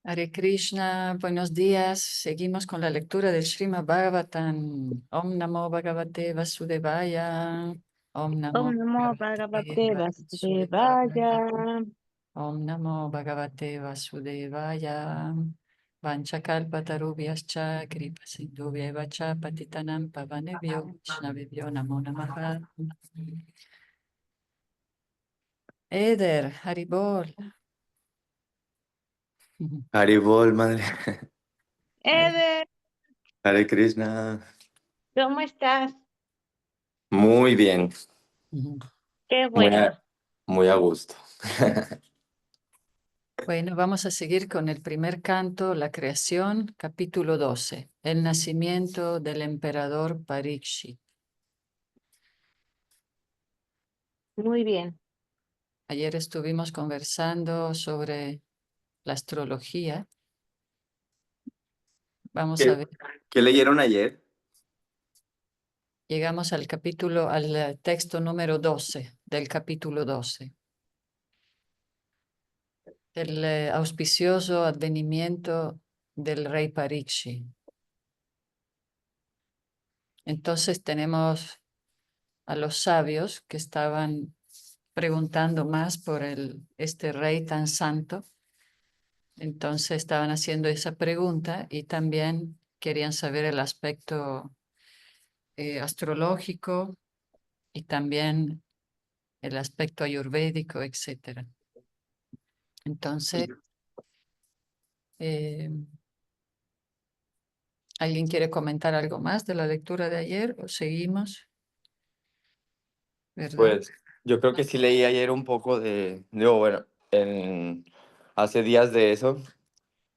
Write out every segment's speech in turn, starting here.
Hare Krishna, buenos días. Seguimos con la lectura del Srimad Bhagavatam. Om Namo Bhagavate Vasudevaya. Om Om Namo Namo Bhagavate Bhagavate Vasudevaya. Vasudevaya. Om Namo Bhagavate Vasudevaya. Vanchakalpatarubhyascha kripa sindhubhyeva cha patitanam pavanebhyo Vaishnavebhyo namo namaha. Eder, Haribol. Haribol, madre. Eder, Hare Krishna. ¿cómo estás? Muy bien, Qué muy bueno. muy a gusto. Bueno, vamos a seguir con el primer canto, la creación, capítulo 12, el nacimiento del emperador Parikshit. Muy bien. Ayer estuvimos conversando sobre la astrología. Vamos a ¿Qué, ver, qué leyeron ayer? llegamos al capítulo, al texto número 12 del capítulo 12. El auspicioso advenimiento del rey Parikshit. Entonces tenemos a los sabios que estaban preguntando más por este rey tan santo. Entonces estaban haciendo esa pregunta y también querían saber el aspecto astrológico y también el aspecto ayurvédico, etcétera. Entonces, eh, ¿alguien quiere comentar algo más de la lectura de ayer o seguimos? ¿Verdad? Pues yo creo que sí leí ayer un poco bueno, hace días de eso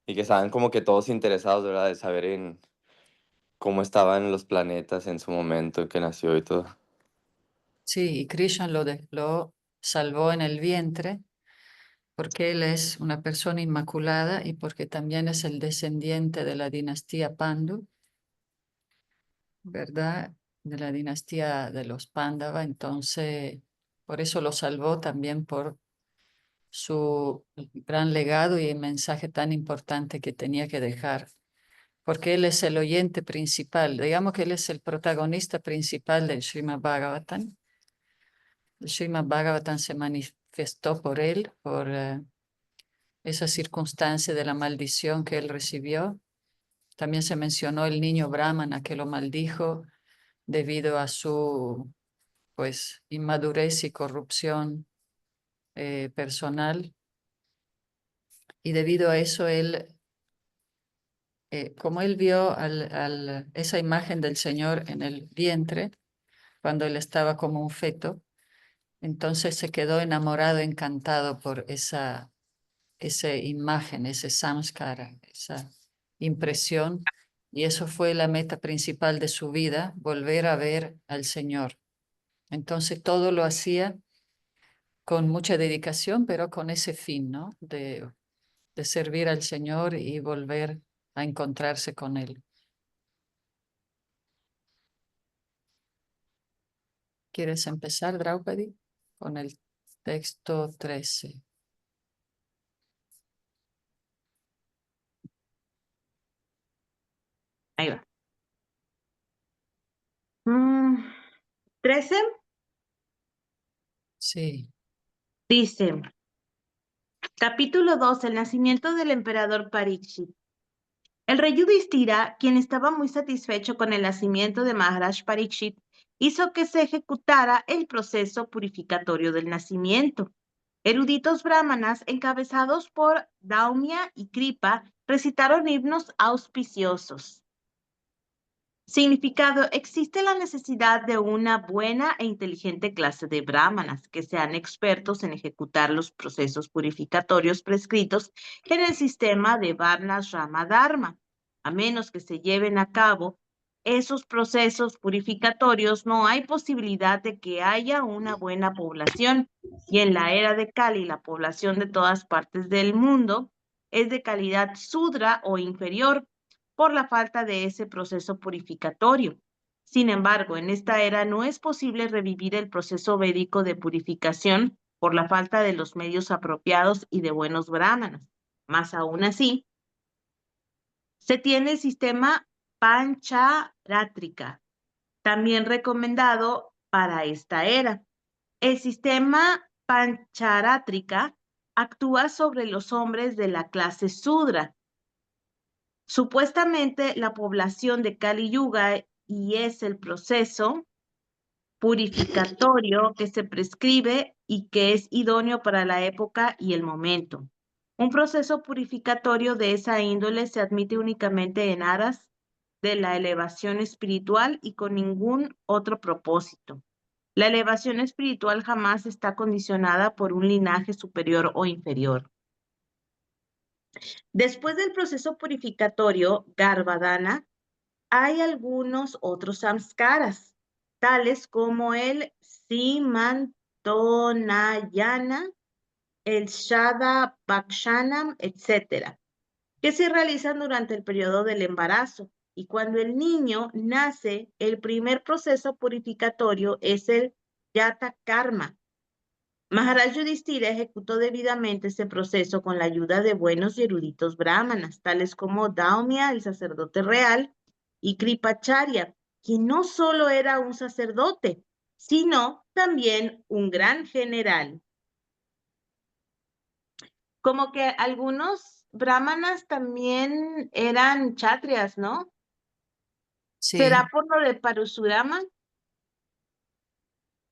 y que estaban como que todos interesados, ¿verdad? De saber en cómo estaban los planetas en su momento en que nació y todo. Sí, y Krishna lo salvó en el vientre porque él es una persona inmaculada y porque también es el descendiente de la dinastía Pandu, ¿verdad? De la dinastía de los Pándava. Entonces, por eso lo salvó también por su gran legado y el mensaje tan importante que tenía que dejar, porque él es el oyente principal, digamos que él es el protagonista principal del Srimad Bhagavatam. El Srimad Bhagavatam se manifestó por él, por esa circunstancia de la maldición que él recibió. También se mencionó el niño Brahmana que lo maldijo debido a su pues inmadurez y corrupción personal. Y debido a eso, como él vio esa imagen del Señor en el vientre, cuando él estaba como un feto, entonces se quedó enamorado, encantado por esa imagen, ese samskara, esa impresión. Y eso fue la meta principal de su vida, volver a ver al Señor. Entonces todo lo hacía con mucha dedicación, pero con ese fin, ¿no? De servir al Señor y volver a encontrarse con Él. ¿Quieres empezar, Draupadi, con el texto 13? Ahí va. 13 Sí. dice, capítulo 2, el nacimiento del emperador Parikshit. El rey Yudhishthira, quien estaba muy satisfecho con el nacimiento de Maharaj Parikshit, hizo que se ejecutara el proceso purificatorio del nacimiento. Eruditos brahmanas, encabezados por Daumya y Kripa, recitaron himnos auspiciosos. Significado: existe la necesidad de una buena e inteligente clase de brahmanas que sean expertos en ejecutar los procesos purificatorios prescritos en el sistema de Varna Rama Dharma. A menos que se lleven a cabo esos procesos purificatorios, no hay posibilidad de que haya una buena población. Y en la era de Kali, la población de todas partes del mundo es de calidad sudra o inferior, por la falta de ese proceso purificatorio. Sin embargo, en esta era no es posible revivir el proceso védico de purificación por la falta de los medios apropiados y de buenos brahmanas. Más aún así, Se tiene el sistema Pancharátrica, también recomendado para esta era. El sistema Pancharátrica actúa sobre los hombres de la clase Sudra. Supuestamente la población de Kali Yuga, y es el proceso purificatorio que se prescribe y que es idóneo para la época y el momento. Un proceso purificatorio de esa índole se admite únicamente en aras de la elevación espiritual y con ningún otro propósito. La elevación espiritual jamás está condicionada por un linaje superior o inferior. Después del proceso purificatorio Garbhadana, hay algunos otros samskaras, tales como el Simantonayana, el Shada Bhakshanam, etc., que se realizan durante el periodo del embarazo. Y cuando el niño nace, el primer proceso purificatorio es el Yata Karma. Maharaj Yudhishthira ejecutó debidamente este proceso con la ayuda de buenos y eruditos brahmanas, tales como Daumya, el sacerdote real, y Kripacharya, quien no solo era un sacerdote, sino también un gran general. Como que algunos brahmanas también eran chatrias, ¿no? Sí, ¿Será por lo de Parasurama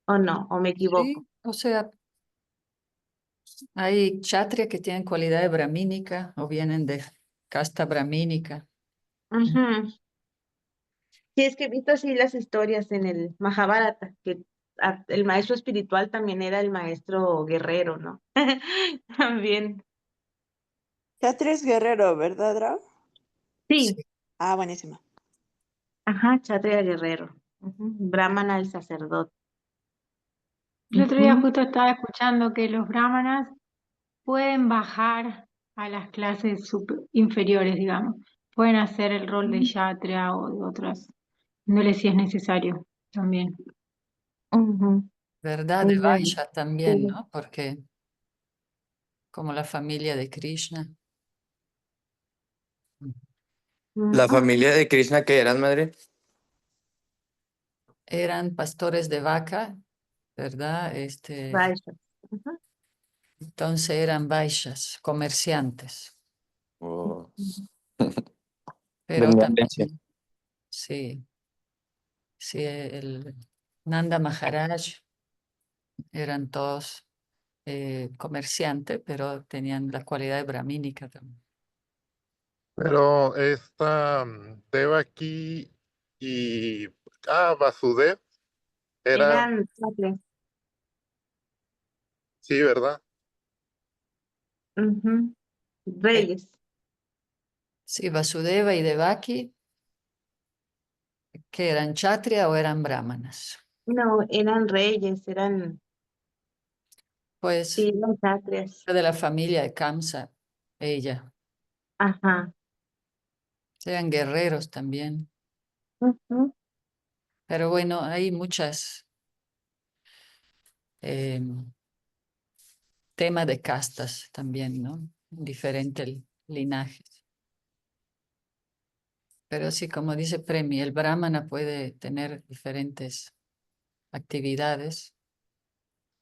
o no? ¿O me equivoco? sí, o sea, hay kshatriya que tienen cualidades brahmínica o vienen de casta brahmínica. Ujú. Sí, es que he visto así las historias en el Mahabharata, que el maestro espiritual también era el maestro guerrero, ¿no? También. Chatres Guerrero, ¿verdad, Rao? Sí, Sí. Ah, buenísimo. ajá, Kshatriya guerrero. Ujú. Brahmana el sacerdote. El otro día Ujú. justo estaba escuchando que los brahmanas pueden bajar a las clases inferiores, digamos. Pueden hacer el rol de kshatriya o de otras. No les si es necesario también. Ujú. ¿Verdad? De Muy bien. Vaisha también, Sí. ¿no? Porque como la familia de Krishna. La Ujú. familia de Krishna que eran, madre. Eran pastores de vaca, ¿verdad? Vaishas. Ujú. Entonces eran vaishas, comerciantes, Oh. Ujú. pero Vendían leche. también, sí, sí, el Nanda Maharaj eran todos comerciantes, pero tenían la cualidad brahmínica también. Pero esta Devaki y Vasudev eran, Eran chatrias. sí, ¿verdad? Ujú. Eh, Reyes. sí, Vasudeva y Devaki, que eran kshatriya o eran brahmanas. No, eran reyes, Pues sí, eran chatrias. de la familia de Kamsa, ella. Ajá. Eran guerreros también. Ujú. Pero bueno, hay muchas temas de castas también, ¿no? Diferentes linajes. Pero sí, como dice Premi, el brahmana puede tener diferentes actividades.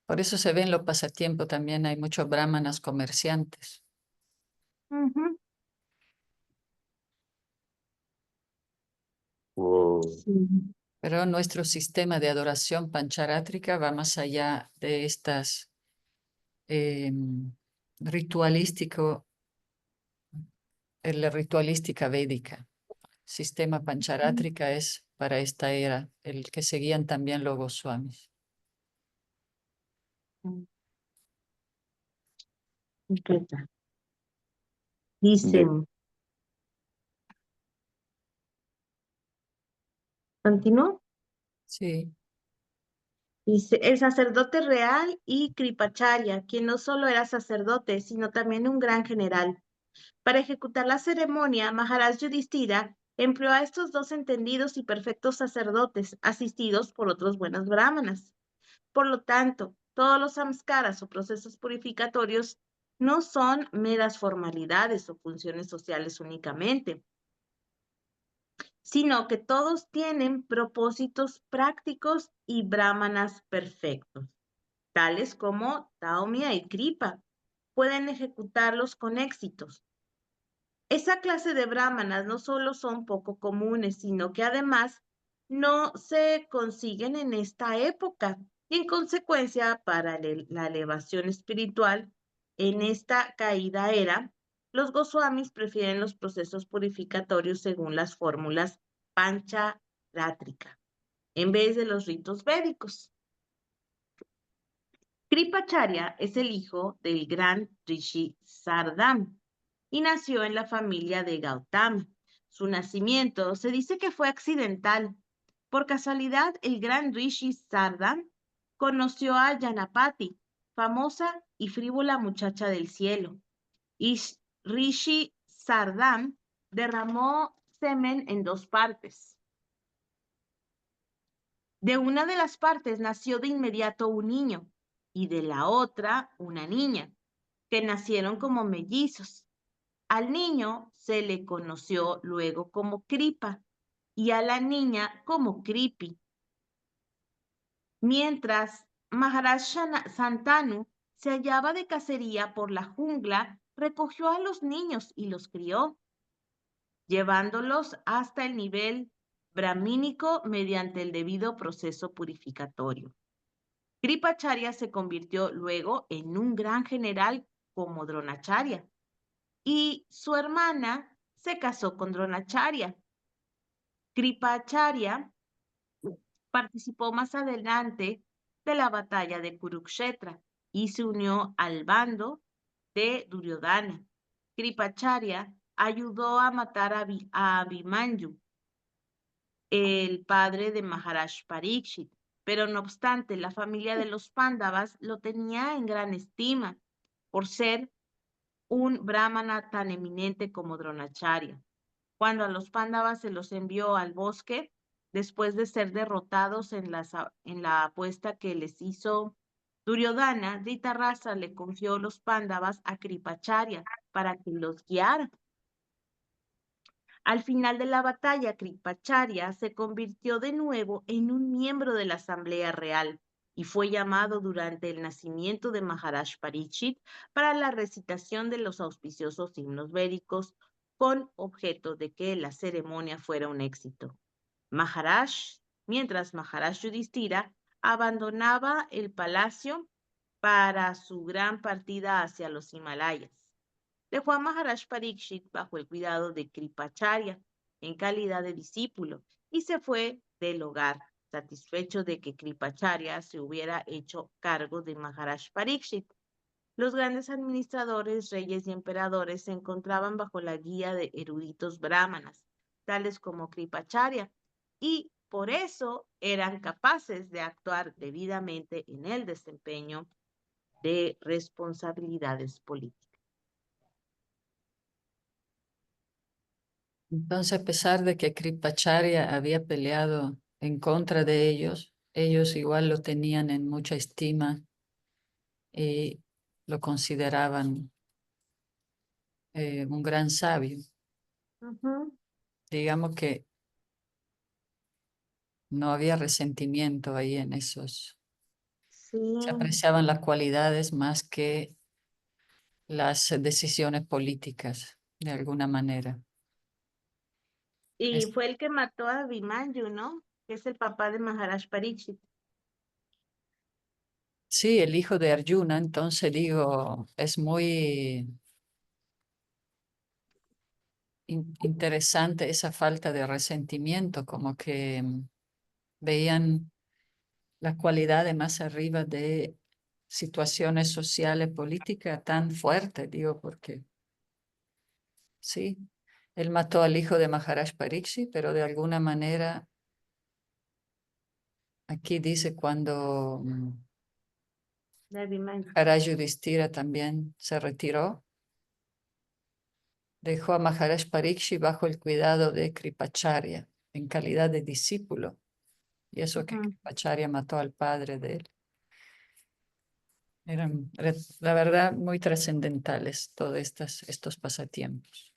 Por eso se ve en los pasatiempos también, hay muchos brahmanas comerciantes. Ujú. Wow. Sí. Pero nuestro sistema de adoración pancharátrica va más allá de estas ritualístico, la ritualística védica. Sistema pancharátrica es para esta era, el que seguían también los Goswamis. Mm. ¿Qué tal? Dicen, ¿continúo? Sí, Dice, el sacerdote real y Kripacharya, quien no solo era sacerdote, sino también un gran general. Para ejecutar la ceremonia, Maharaj Yudhishthira empleó a estos dos entendidos y perfectos sacerdotes, asistidos por otros buenos brahmanas. Por lo tanto, todos los samskaras o procesos purificatorios no son meras formalidades o funciones sociales únicamente. sino que todos tienen propósitos prácticos y brahmanas perfectos, tales como Taumya y Kripa. Pueden ejecutarlos con éxitos. Esa clase de brahmanas no solo son poco comunes, sino que además no se consiguen en esta época. Y en consecuencia, para la elevación espiritual, en esta caída era, los Goswamis prefieren los procesos purificatorios según las fórmulas Pancharátrica, en vez de los ritos védicos. Kripacharya es el hijo del gran Rishi Sardam y nació en la familia de Gautama. Su nacimiento se dice que fue accidental. Por casualidad, el gran Rishi Sardam conoció a Janapati, famosa y frívola muchacha del cielo. Y Rishi Sardam derramó semen en 2 partes. De una de las partes nació de inmediato un niño y de la otra una niña, que nacieron como mellizos. Al niño se le conoció luego como Kripa y a la niña como Kripi. Mientras Maharaj Santanu se hallaba de cacería por la jungla, recogió a los niños y los crió, llevándolos hasta el nivel brahmínico mediante el debido proceso purificatorio. Kripacharya se convirtió luego en un gran general como Dronacharya y su hermana se casó con Dronacharya. Kripacharya participó más adelante de la batalla de Kurukshetra y se unió al bando de Duryodhana. Kripacharya ayudó a matar a Abhimanyu, el padre de Maharaj Parikshit, pero no obstante, la familia de los Pándavas lo tenía en gran estima por ser un brahmana tan eminente como Dronacharya. Cuando a los Pándavas se los envió al bosque, después de ser derrotados en la apuesta que les hizo Duryodhana, Dhritarashtra le confió los Pándavas a Kripacharya para que los guiara. Al final de la batalla, Kripacharya se convirtió de nuevo en un miembro de la Asamblea Real y fue llamado durante el nacimiento de Maharaj Parikshit para la recitación de los auspiciosos himnos védicos con objeto de que la ceremonia fuera un éxito. Mientras Maharaj Yudhishthira abandonaba el palacio para su gran partida hacia los Himalayas. Dejó a Maharaj Parikshit bajo el cuidado de Kripacharya en calidad de discípulo y se fue del hogar, satisfecho de que Kripacharya se hubiera hecho cargo de Maharaj Parikshit. Los grandes administradores, reyes y emperadores se encontraban bajo la guía de eruditos brahmanas, tales como Kripacharya, y por eso eran capaces de actuar debidamente en el desempeño de responsabilidades políticas. Entonces, a pesar de que Kripacharya había peleado en contra de ellos, ellos igual lo tenían en mucha estima y lo consideraban un gran sabio. Digamos que no había resentimiento ahí en esos. Sí. Se apreciaban las cualidades más que las decisiones políticas, de alguna manera. Y fue el que mató a Abhimanyu, ¿no? Que es el papá de Maharaj Parikshit. Sí, el hijo de Arjuna, entonces digo, es muy interesante esa falta de resentimiento, como que veían las cualidades más arriba de situaciones sociales, políticas tan fuertes, digo, porque sí, él mató al hijo de Maharaj Parikshit, pero de alguna manera, aquí dice cuando De Abhimanyu. Maharaj Yudhishthira también se retiró, dejó a Maharaj Parikshit bajo el cuidado de Kripacharya en calidad de discípulo. Y eso que Kripacharya mató al padre de él. Eran, la verdad, muy trascendentales todos estos pasatiempos.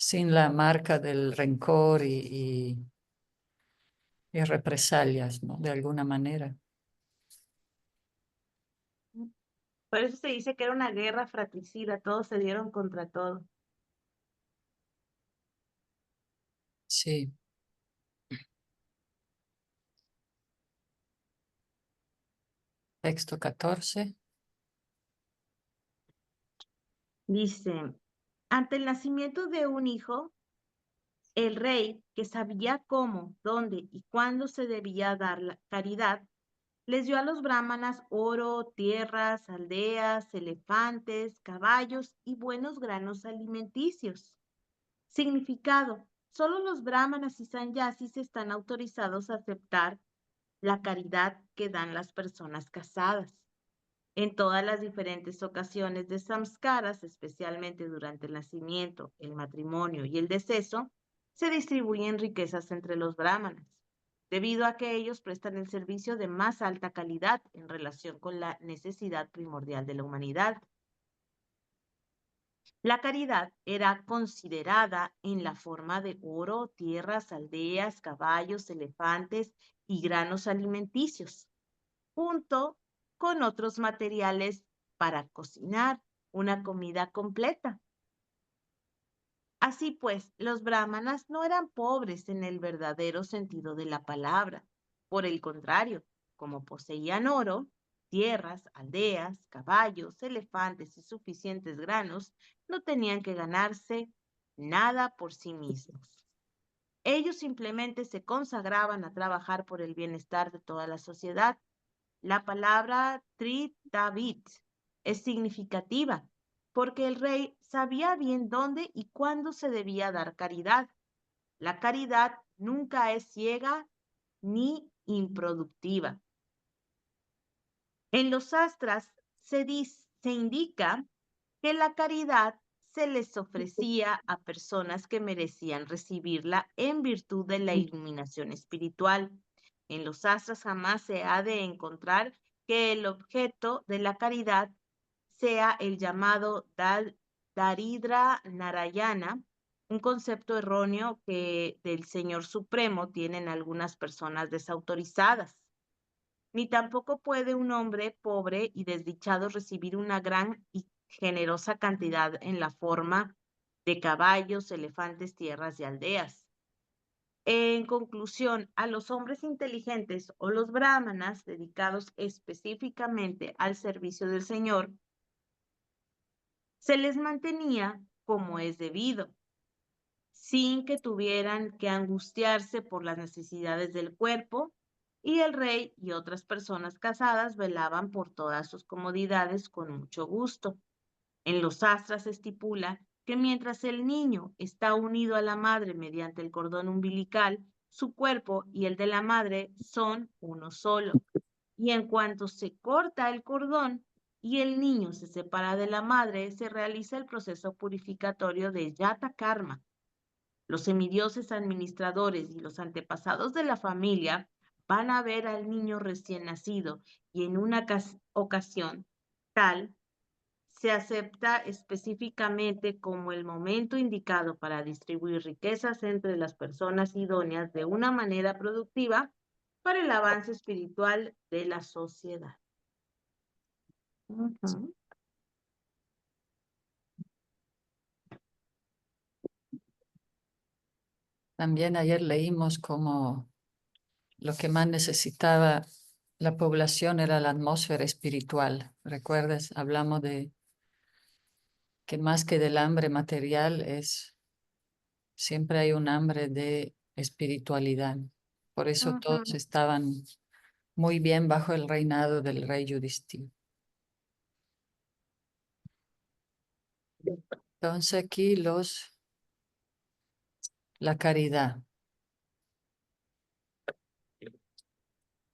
sin la marca del rencor y represalias, ¿no? De alguna manera. Por eso se dice que era una guerra fratricida, todos se dieron contra todos. Sí. Texto 14. Dice, ante el nacimiento de un hijo, el rey, que sabía cómo, dónde y cuándo se debía dar la caridad, les dio a los brahmanas oro, tierras, aldeas, elefantes, caballos y buenos granos alimenticios. Significado: solo los brahmanas y sannyasis están autorizados a aceptar la caridad que dan las personas casadas. En todas las diferentes ocasiones de samskaras, especialmente durante el nacimiento, el matrimonio y el deceso, se distribuyen riquezas entre los brahmanas, debido a que ellos prestan el servicio de más alta calidad en relación con la necesidad primordial de la humanidad. La caridad era considerada en la forma de oro, tierras, aldeas, caballos, elefantes y granos alimenticios, junto con otros materiales para cocinar una comida completa. Así pues, los brahmanas no eran pobres en el verdadero sentido de la palabra. Por el contrario, como poseían oro, tierras, aldeas, caballos, elefantes y suficientes granos, no tenían que ganarse nada por sí mismos. Ellos simplemente se consagraban a trabajar por el bienestar de toda la sociedad. La palabra Tritavit es significativa porque el rey sabía bien dónde y cuándo se debía dar caridad. La caridad nunca es ciega ni improductiva. En los astras se indica que la caridad se les ofrecía a personas que merecían recibirla en virtud de la iluminación espiritual. En los astras jamás se ha de encontrar que el objeto de la caridad sea el llamado Daridra Narayana, un concepto erróneo que del Señor Supremo tienen algunas personas desautorizadas. Ni tampoco puede un hombre pobre y desdichado recibir una gran y generosa cantidad en la forma de caballos, elefantes, tierras y aldeas. En conclusión, a los hombres inteligentes o los brahmanas dedicados específicamente al servicio del Señor, se les mantenía como es debido, sin que tuvieran que angustiarse por las necesidades del cuerpo, y el rey y otras personas casadas velaban por todas sus comodidades con mucho gusto. En los astras se estipula que mientras el niño está unido a la madre mediante el cordón umbilical, su cuerpo y el de la madre son uno solo. Y en cuanto se corta el cordón y el niño se separa de la madre, se realiza el proceso purificatorio de Yata Karma. Los semidioses administradores y los antepasados de la familia van a ver al niño recién nacido y en una ocasión tal se acepta específicamente como el momento indicado para distribuir riquezas entre las personas idóneas de una manera productiva para el avance espiritual de la sociedad. Uh-huh. También ayer leímos cómo lo que más necesitaba la población era la atmósfera espiritual. ¿Recuerdas? Hablamos de que más que del hambre material siempre hay un hambre de espiritualidad. Por eso todos estaban muy bien bajo el reinado del rey Yudhishthira. Entonces aquí la caridad.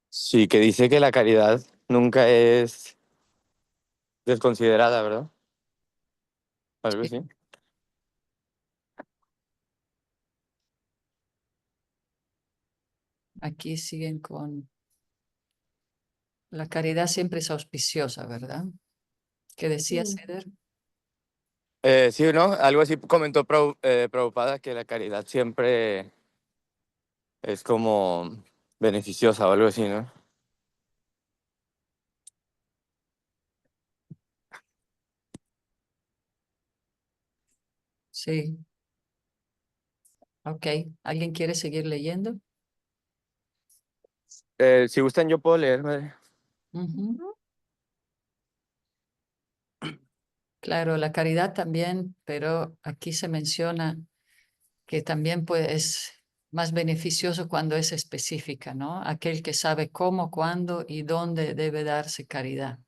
Sí, que dice que la caridad nunca es desconsiderada, ¿verdad? Algo Sí. así. Aquí siguen con la caridad siempre es auspiciosa, ¿verdad? ¿Qué decía Sí. Ceder? Sí, ¿no? Algo así comentó Prabhupada, que la caridad siempre es como beneficiosa o algo así, ¿no? Sí, ok. ¿Alguien quiere seguir leyendo? Si gustan, yo puedo leer, madre. Ujú. Claro, la caridad también, pero aquí se menciona que también pues, es más beneficioso cuando es específica, ¿no? Aquel que sabe cómo, cuándo y dónde debe darse caridad.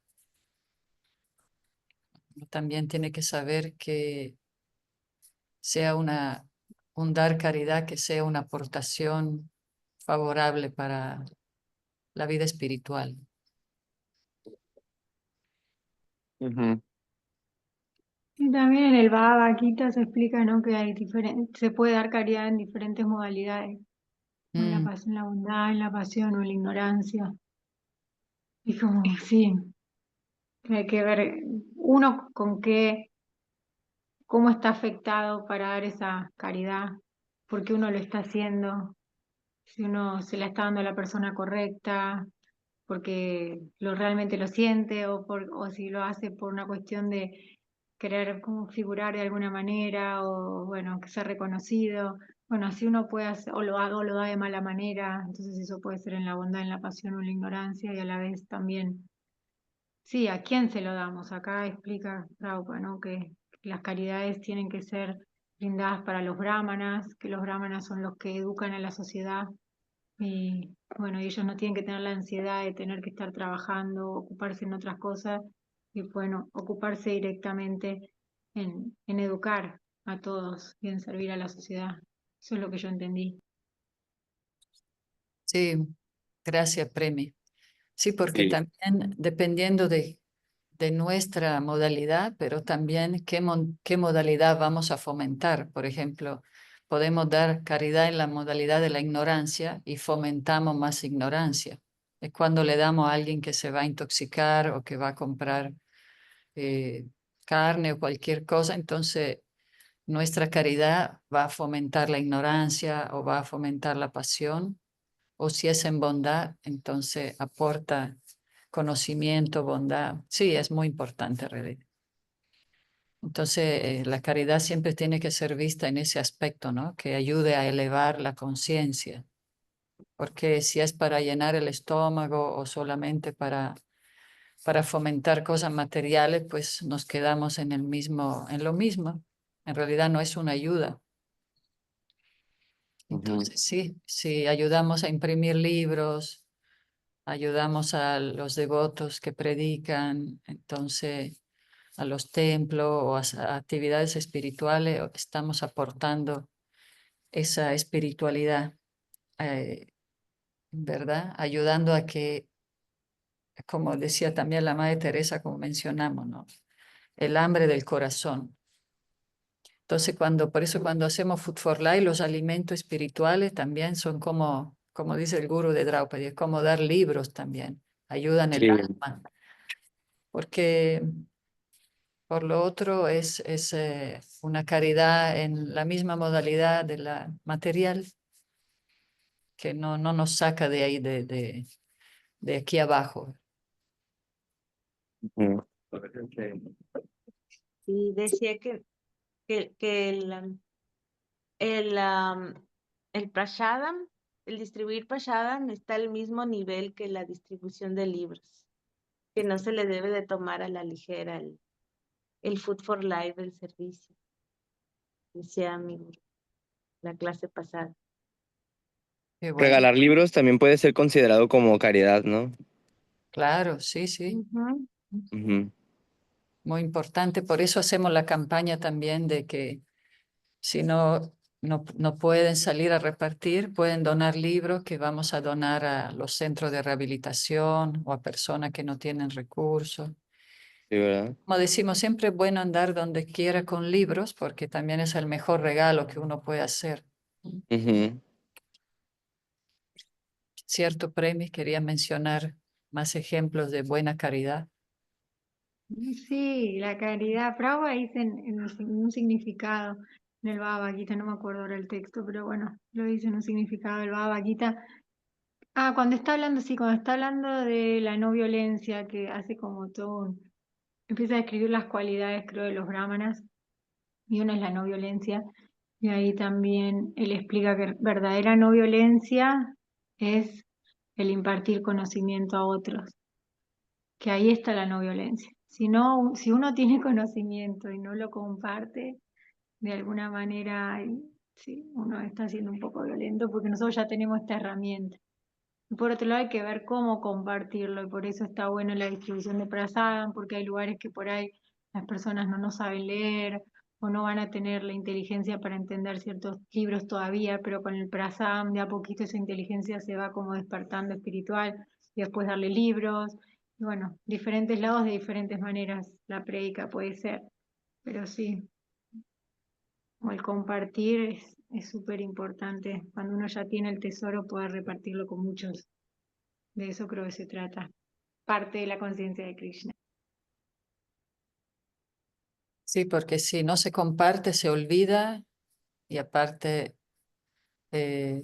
También tiene que saber que sea un dar caridad, que sea una aportación favorable para la vida espiritual. Ujú. Y también en el Bhagavad Gita se explica, ¿no? Que hay se puede dar caridad en diferentes modalidades, como en Mm, en la bondad, en la pasión o en la ignorancia. Y como que sí, que hay que ver uno con qué, cómo está afectado para dar esa caridad, por qué uno lo está haciendo, si uno se la está dando a la persona correcta, porque realmente lo siente o si lo hace por una cuestión de querer como figurar de alguna manera o bueno, que ser reconocido. Bueno, así uno puede hacer, o lo haga o lo da de mala manera, entonces eso puede ser en la bondad, en la pasión o en la ignorancia y a la vez también, sí, ¿a quién se lo damos? Acá explica Prabhupada, ¿no? Que las caridades tienen que ser brindadas para los brahmanas, que los brahmanas son los que educan a la sociedad y bueno, y ellos no tienen que tener la ansiedad de tener que estar trabajando, ocuparse en otras cosas y bueno, ocuparse directamente en educar a todos y en servir a la sociedad. Eso es lo que yo entendí. sí, gracias, Premi. Sí, porque Sí. también dependiendo de nuestra modalidad, pero también qué modalidad vamos a fomentar. Por ejemplo, podemos dar caridad en la modalidad de la ignorancia y fomentamos más ignorancia. Es cuando le damos a alguien que se va a intoxicar o que va a comprar eh, carne o cualquier cosa, entonces nuestra caridad va a fomentar la ignorancia o va a fomentar la pasión, o si es en bondad, entonces aporta conocimiento, bondad. Sí, es muy importante, en realidad. Entonces, la caridad siempre tiene que ser vista en ese aspecto, ¿no? Que ayude a elevar la conciencia, porque si es para llenar el estómago o solamente para fomentar cosas materiales, pues nos quedamos en en lo mismo. En realidad no es una ayuda. Ujú. Entonces, sí, si ayudamos a imprimir libros, ayudamos a los devotos que predican, entonces a los templos o a actividades espirituales, estamos aportando esa espiritualidad, eh, ¿verdad? Ayudando a que, como decía también la Madre Teresa, como mencionamos, ¿no? El hambre del corazón. Entonces, por eso cuando hacemos Food for Life, los alimentos espirituales también son como dice el gurú de Draupadi, es como dar libros también, ayudan el Sí. alma, porque por lo otro es una caridad en la misma modalidad de la material que no nos saca de ahí, de aquí abajo. Ujú. Y decía que el prashadam, el distribuir prashadam está al mismo nivel que la distribución de libros, que no se le debe de tomar a la ligera el Food for Life, el servicio, decía mi gurú, la clase pasada. Qué bueno. Regalar libros también puede ser considerado como caridad, ¿no? Claro, sí, sí, Ujú. Ujú. muy importante. Por eso hacemos la campaña también de que si no pueden salir a repartir, pueden donar libros que vamos a donar a los centros de rehabilitación o a personas que no tienen recursos. Sí, ¿verdad? Como decimos, siempre es bueno andar donde quiera con libros porque también es el mejor regalo que uno puede hacer. Ujú. Cierto, Premio, quería mencionar más ejemplos de buena caridad. Sí, la caridad. Prabhupada dice en un significado, en el Bhagavad Gita, no me acuerdo ahora el texto, pero bueno, lo dice en un significado del Bhagavad Gita. Ah, cuando está hablando, sí, cuando está hablando de la no violencia, que hace como empieza a describir las cualidades, creo, de los brahmanas, y una es la no violencia, y ahí también él explica que verdadera no violencia es el impartir conocimiento a otros, que ahí está la no violencia. Si no, si uno tiene conocimiento y no lo comparte, de alguna manera, sí, uno está siendo un poco violento porque nosotros ya tenemos esta herramienta. Y por otro lado hay que ver cómo compartirlo y por eso está bueno la distribución de prasadam, porque hay lugares que por ahí las personas no saben leer o no van a tener la inteligencia para entender ciertos libros todavía, pero con el prasadam de a poquito esa inteligencia se va como despertando espiritual y después darle libros. Y bueno, diferentes lados de diferentes maneras la prédica puede ser, pero sí, o el compartir es súper importante. Cuando uno ya tiene el tesoro, poder repartirlo con muchos. De eso creo que se trata. Parte de la conciencia de Krishna. Sí, porque si no se comparte, se olvida y aparte eh,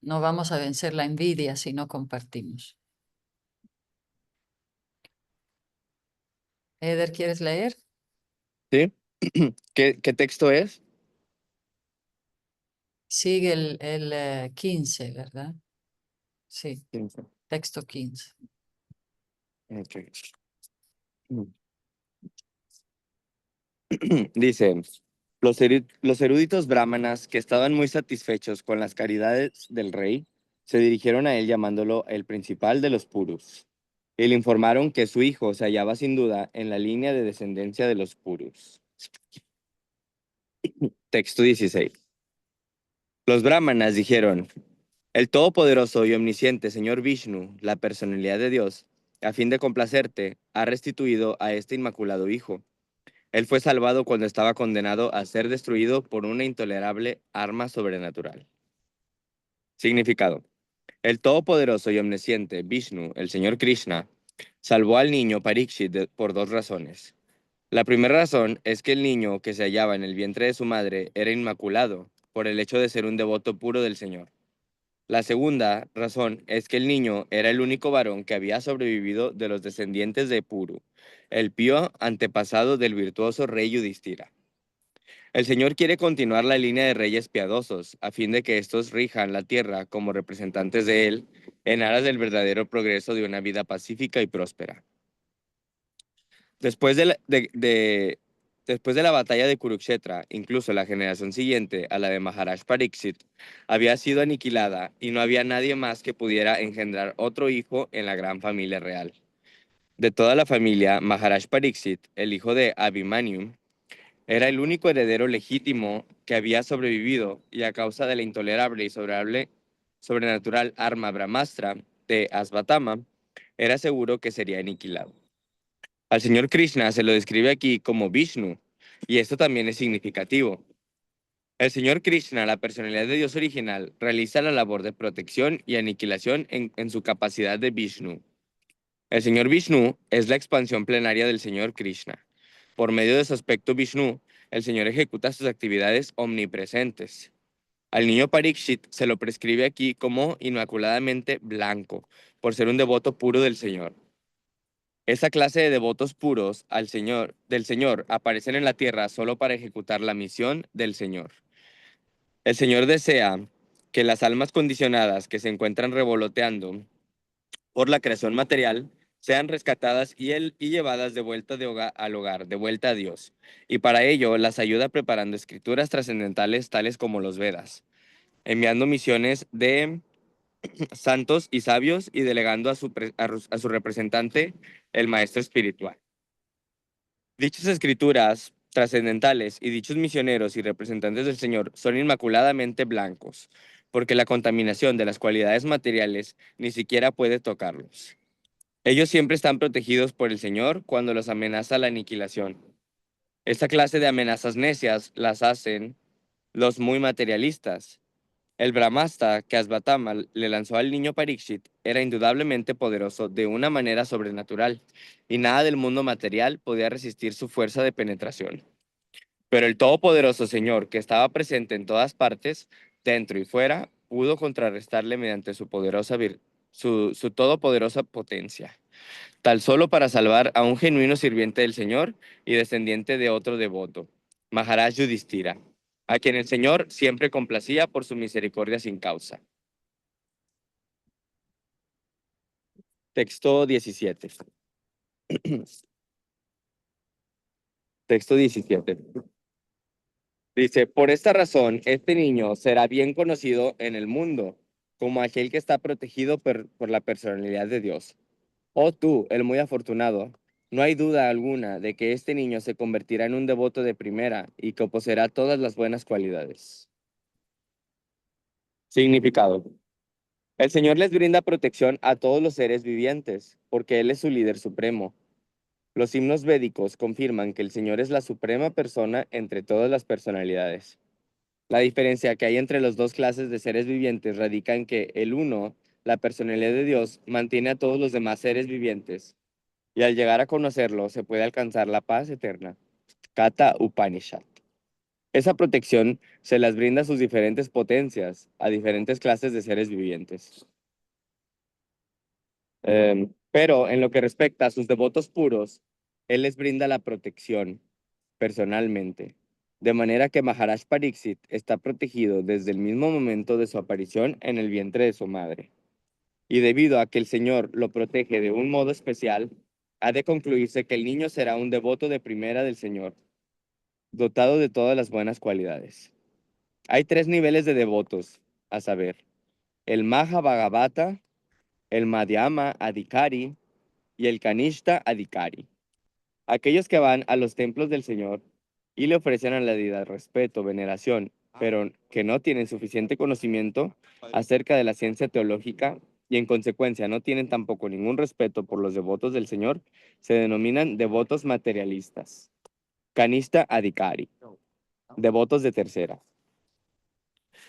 no vamos a vencer la envidia si no compartimos. Eder, ¿quieres leer? ¿Sí? ¿Qué texto es? Sigue el 15, ¿verdad? Sí, 15. texto 15. Ok. Dice, los eruditos brahmanas que estaban muy satisfechos con las caridades del rey, se dirigieron a él llamándolo el principal de los purus, y le informaron que su hijo se hallaba sin duda en la línea de descendencia de los purus. Texto 16. Los brahmanas dijeron, el todopoderoso y omnisciente señor Vishnu, la personalidad de Dios, a fin de complacerte, ha restituido a este inmaculado hijo. Él fue salvado cuando estaba condenado a ser destruido por una intolerable arma sobrenatural. Significado. El todopoderoso y omnisciente Vishnu, el señor Krishna, salvó al niño Parikshit por dos razones. La primera razón es que el niño que se hallaba en el vientre de su madre era inmaculado por el hecho de ser un devoto puro del Señor. La segunda razón es que el niño era el único varón que había sobrevivido de los descendientes de Puru, el pío antepasado del virtuoso rey Yudhishthira. El Señor quiere continuar la línea de reyes piadosos, a fin de que estos rijan la tierra como representantes de Él, en aras del verdadero progreso de una vida pacífica y próspera. Después de la batalla de Kurukshetra, incluso la generación siguiente a la de Maharaj Pariksit había sido aniquilada y no había nadie más que pudiera engendrar otro hijo en la gran familia real. De toda la familia, Maharaj Pariksit, el hijo de Abhimanyu, era el único heredero legítimo que había sobrevivido y a causa de la intolerable y sobrenatural arma Brahmastra de Asvatama, era seguro que sería aniquilado. Al señor Krishna se lo describe aquí como Vishnu, y esto también es significativo. El señor Krishna, la personalidad de Dios original, realiza la labor de protección y aniquilación en su capacidad de Vishnu. El señor Vishnu es la expansión plenaria del señor Krishna. Por medio de su aspecto Vishnu, el señor ejecuta sus actividades omnipresentes. Al niño Parikshit se lo prescribe aquí como inmaculadamente blanco, por ser un devoto puro del Señor. Esa clase de devotos puros del Señor aparecen en la tierra solo para ejecutar la misión del Señor. El Señor desea que las almas condicionadas que se encuentran revoloteando por la creación material sean rescatadas y llevadas de vuelta al hogar, de vuelta a Dios. Y para ello las ayuda preparando escrituras trascendentales tales como los Vedas, enviando misiones de santos y sabios y delegando a su representante, el maestro espiritual. Dichas escrituras trascendentales y dichos misioneros y representantes del Señor son inmaculadamente blancos, porque la contaminación de las cualidades materiales ni siquiera puede tocarlos. Ellos siempre están protegidos por el Señor cuando los amenaza la aniquilación. Esta clase de amenazas necias las hacen los muy materialistas. El Brahmasta que Asvatama le lanzó al niño Parikshit era indudablemente poderoso de una manera sobrenatural, y nada del mundo material podía resistir su fuerza de penetración. Pero el todopoderoso Señor, que estaba presente en todas partes, dentro y fuera, pudo contrarrestarle mediante su todopoderosa potencia, tal solo para salvar a un genuino sirviente del Señor y descendiente de otro devoto, Maharaj Yudhishthira, a quien el Señor siempre complacía por su misericordia sin causa. Texto 17. Texto 17. Dice, por esta razón, este niño será bien conocido en el mundo como aquel que está protegido por la personalidad de Dios. Oh tú, el muy afortunado, no hay duda alguna de que este niño se convertirá en un devoto de primera y que poseerá todas las buenas cualidades. Significado. El Señor les brinda protección a todos los seres vivientes, porque Él es su líder supremo. Los himnos védicos confirman que el Señor es la suprema persona entre todas las personalidades. La diferencia que hay entre las dos clases de seres vivientes radica en que el uno, la personalidad de Dios, mantiene a todos los demás seres vivientes, y al llegar a conocerlo se puede alcanzar la paz eterna. Kata Upanishad. Esa protección se las brinda a sus diferentes potencias, a diferentes clases de seres vivientes. Pero en lo que respecta a sus devotos puros, Él les brinda la protección personalmente, de manera que Maharaj Pariksit está protegido desde el mismo momento de su aparición en el vientre de su madre. Y debido a que el Señor lo protege de un modo especial, ha de concluirse que el niño será un devoto de primera del Señor, dotado de todas las buenas cualidades. Hay 3 niveles de devotos, a saber, el Maha Bhagavata, el Madhyama Adhikari y el Kanishta Adhikari. Aquellos que van a los templos del Señor y le ofrecen a la deidad respeto, veneración, pero que no tienen suficiente conocimiento acerca de la ciencia teológica y en consecuencia no tienen tampoco ningún respeto por los devotos del Señor, se denominan devotos materialistas. Kanishta Adhikari, devotos de tercera.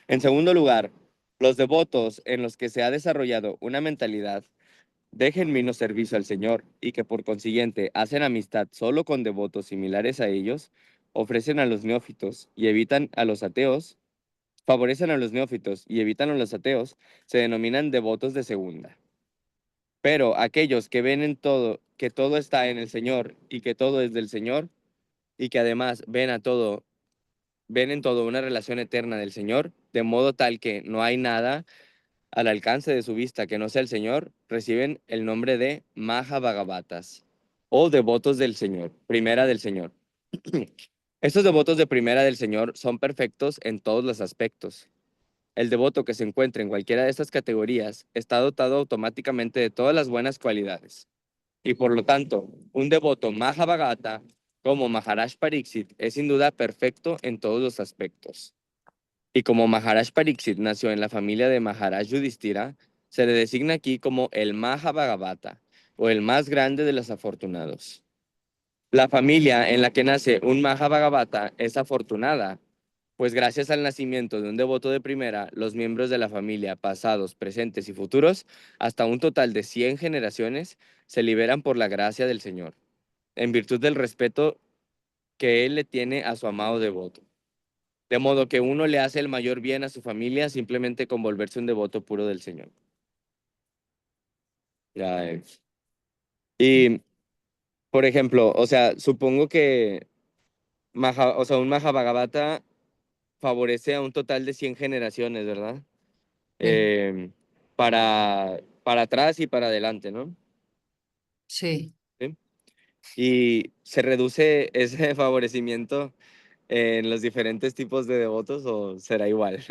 En segundo lugar, los devotos en los que se ha desarrollado una mentalidad de genuino servicio al Señor y que por consiguiente hacen amistad solo con devotos similares a ellos, ofrecen a los neófitos y evitan a los ateos, favorecen a los neófitos y evitan a los ateos, se denominan devotos de segunda. Pero aquellos que ven en todo, que todo está en el Señor y que todo es del Señor, y que además ven en todo una relación eterna del Señor, de modo tal que no hay nada al alcance de su vista que no sea el Señor, reciben el nombre de Maha Bhagavatas o devotos del Señor, primera del Señor. Estos devotos de primera del Señor son perfectos en todos los aspectos. El devoto que se encuentre en cualquiera de estas categorías está dotado automáticamente de todas las buenas cualidades. Y por lo tanto, un devoto Maha Bhagavata como Maharaj Pariksit es sin duda perfecto en todos los aspectos. Y como Maharaj Pariksit nació en la familia de Maharaj Yudhishthira, se le designa aquí como el Maha Bhagavata, o el más grande de los afortunados. La familia en la que nace un Maha Bhagavata es afortunada, pues gracias al nacimiento de un devoto de primera, los miembros de la familia, pasados, presentes y futuros, hasta un total de 100 generaciones, se liberan por la gracia del Señor, en virtud del respeto que Él le tiene a su amado devoto. De modo que uno le hace el mayor bien a su familia simplemente con volverse un devoto puro del Señor. Ya, y, por ejemplo, o sea, supongo que un Mahabhagavata favorece a un total de 100 generaciones, ¿verdad? Sí. Para atrás y para adelante, ¿no? Sí. ¿Sí? Y se reduce ese favorecimiento en los diferentes tipos de devotos o será igual.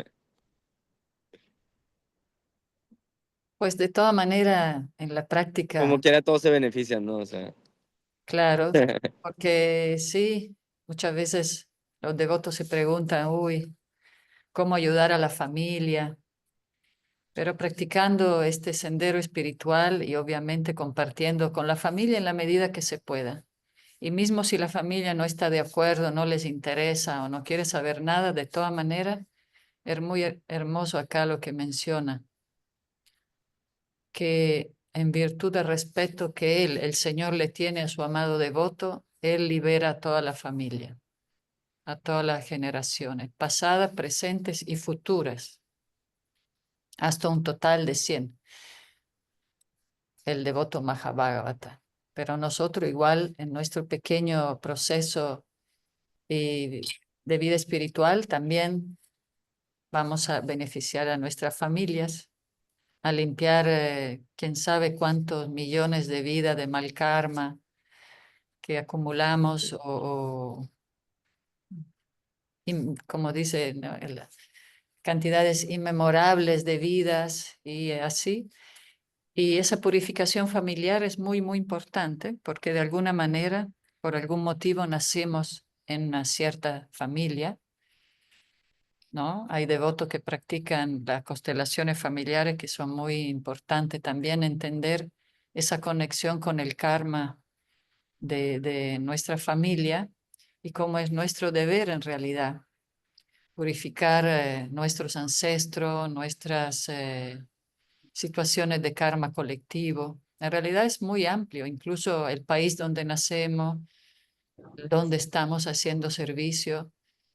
Pues de toda manera, en la Como práctica, quiera, todos se benefician, ¿no? O sea, claro, porque sí, muchas veces los devotos se preguntan, uy, ¿cómo ayudar a la familia? Pero practicando este sendero espiritual y obviamente compartiendo con la familia en la medida que se pueda. Y mismo si la familia no está de acuerdo, no les interesa o no quiere saber nada, de todas maneras, Es muy hermoso acá lo que menciona, que en virtud del respeto que él, el Señor, le tiene a su amado devoto, él libera a toda la familia, a todas las generaciones, pasadas, presentes y futuras, hasta un total de 100, el devoto Mahabharata. Pero nosotros igual en nuestro pequeño proceso de vida espiritual también vamos a beneficiar a nuestras familias, a limpiar quién sabe cuántos millones de vidas de mal karma que acumulamos como dice, ¿no? Cantidades inmemorables de vidas y así. Y esa purificación familiar es muy, muy importante porque de alguna manera, por algún motivo, nacimos en una cierta familia, ¿no? Hay devotos que practican las constelaciones familiares que son muy importantes también entender esa conexión con el karma de nuestra familia y cómo es nuestro deber en realidad purificar nuestros ancestros, nuestras situaciones de karma colectivo. En realidad es muy amplio, incluso el país donde nacemos, donde estamos haciendo servicio.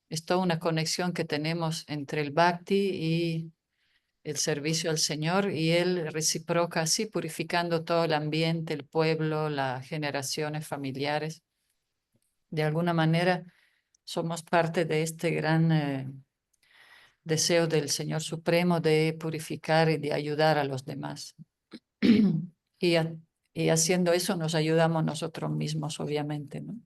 Es toda una conexión que tenemos entre el bhakti y el servicio al Señor y Él reciproca así, purificando todo el ambiente, el pueblo, las generaciones familiares. De alguna manera somos parte de este gran deseo del Señor Supremo de purificar y de ayudar a los demás. Y, y haciendo eso nos ayudamos nosotros mismos, obviamente, ¿no?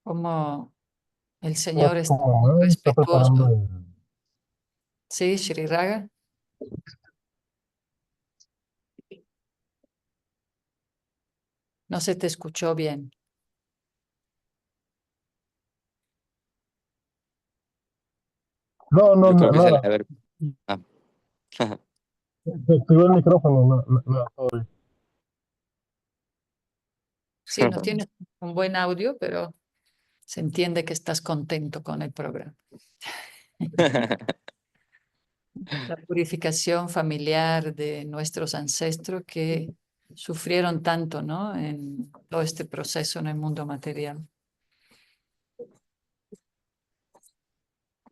Como el Pues Señor es como muy me está preparando respetuoso. Sí, Shri Raga. No se te escuchó bien. No, no, Yo creo que se le nada. debe haber... Ah. Se activó el micrófono, nada, sorry. Sí, no tienes un buen audio, pero se entiende que estás contento con el programa. La purificación familiar de nuestros ancestros que sufrieron tanto, ¿no? En todo este proceso en el mundo material.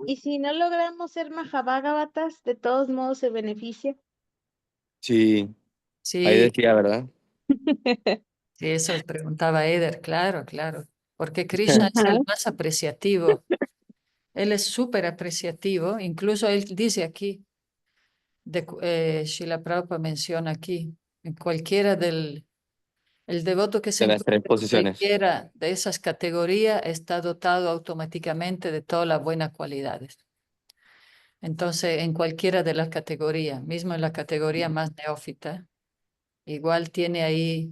Y si no logramos ser Mahabhagatas, de todos modos se beneficia. Sí, ahí Sí, decía, ¿verdad? sí, eso preguntaba Eder, claro, claro. Porque Krishna es el Ajá. más apreciativo. Él es súper apreciativo. Incluso él dice aquí, Srila Prabhupada menciona aquí, en cualquiera el devoto que se De las tres encuentre en posiciones. cualquiera de esas categorías está dotado automáticamente de todas las buenas cualidades. Entonces, en cualquiera de las categorías, mismo en la categoría más neófita, igual tiene ahí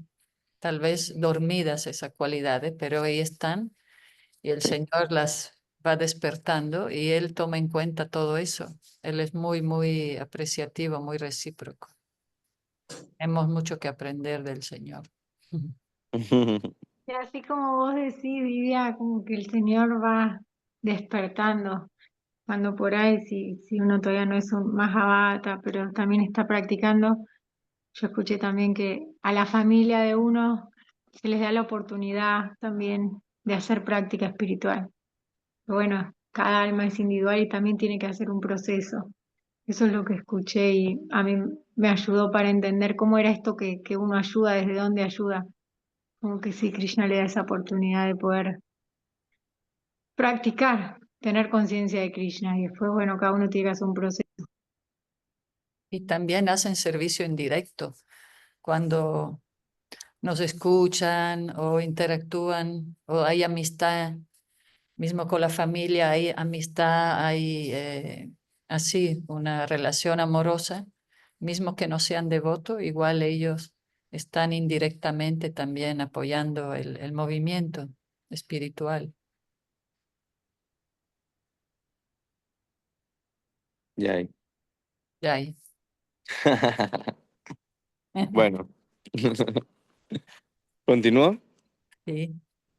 tal vez dormidas esas cualidades, pero ahí están y el Señor las va despertando y Él toma en cuenta todo eso. Él es muy, muy apreciativo, muy recíproco. Hemos mucho que aprender del Señor. Y así como vos decís, Vivian, como que el Señor va despertando, cuando por ahí, si uno todavía no es un Mahabhata, pero también está practicando, yo escuché también que a la familia de uno se les da la oportunidad también de hacer práctica espiritual. Pero bueno, cada alma es individual y también tiene que hacer un proceso. Eso es lo que escuché y a mí me ayudó para entender cómo era esto que uno ayuda, desde dónde ayuda. Como que sí, Krishna le da esa oportunidad de poder practicar, tener conciencia de Krishna y después, bueno, cada uno tiene que hacer un proceso. Y también hacen servicio indirecto cuando nos escuchan o interactúan o hay amistad, mismo con la familia hay amistad, hay así una relación amorosa, mismo que no sean devotos, igual ellos están indirectamente también apoyando el movimiento espiritual. Ya ahí. Ya hay. Bueno. ¿Continúo? Sí.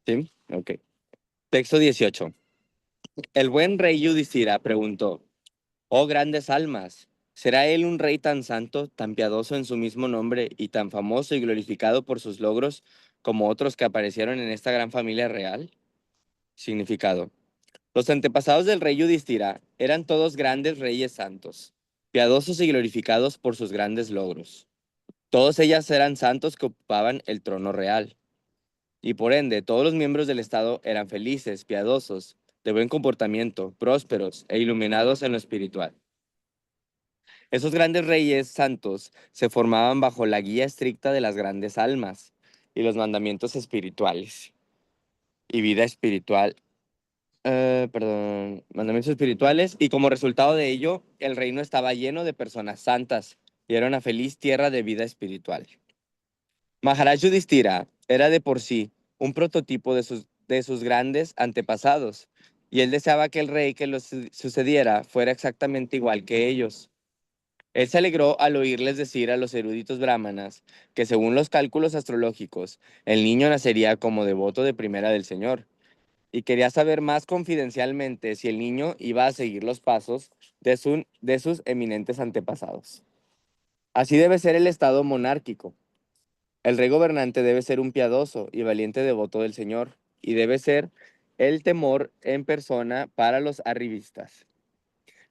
Sí, ok. Texto 18. El buen rey Yudhishthira preguntó: Oh grandes almas, ¿será él un rey tan santo, tan piadoso en su mismo nombre y tan famoso y glorificado por sus logros como otros que aparecieron en esta gran familia real? Significado: los antepasados del rey Yudhishthira eran todos grandes reyes santos, piadosos y glorificados por sus grandes logros. Todos ellos eran santos que ocupaban el trono real, y por ende todos los miembros del Estado eran felices, piadosos, de buen comportamiento, prósperos e iluminados en lo espiritual. Esos grandes reyes santos se formaban bajo la guía estricta de las grandes almas y los mandamientos espirituales y vida espiritual, mandamientos espirituales, y como resultado de ello, el reino estaba lleno de personas santas y era una feliz tierra de vida espiritual. Maharaj Yudhishthira era de por sí un prototipo de sus grandes antepasados, y él deseaba que el rey que los sucediera fuera exactamente igual que ellos. Él se alegró al oírles decir a los eruditos brahmanas que según los cálculos astrológicos, el niño nacería como devoto de primera del Señor, y quería saber más confidencialmente si el niño iba a seguir los pasos de sus eminentes antepasados. Así debe ser el estado monárquico. El rey gobernante debe ser un piadoso y valiente devoto del Señor, y debe ser el temor en persona para los arribistas.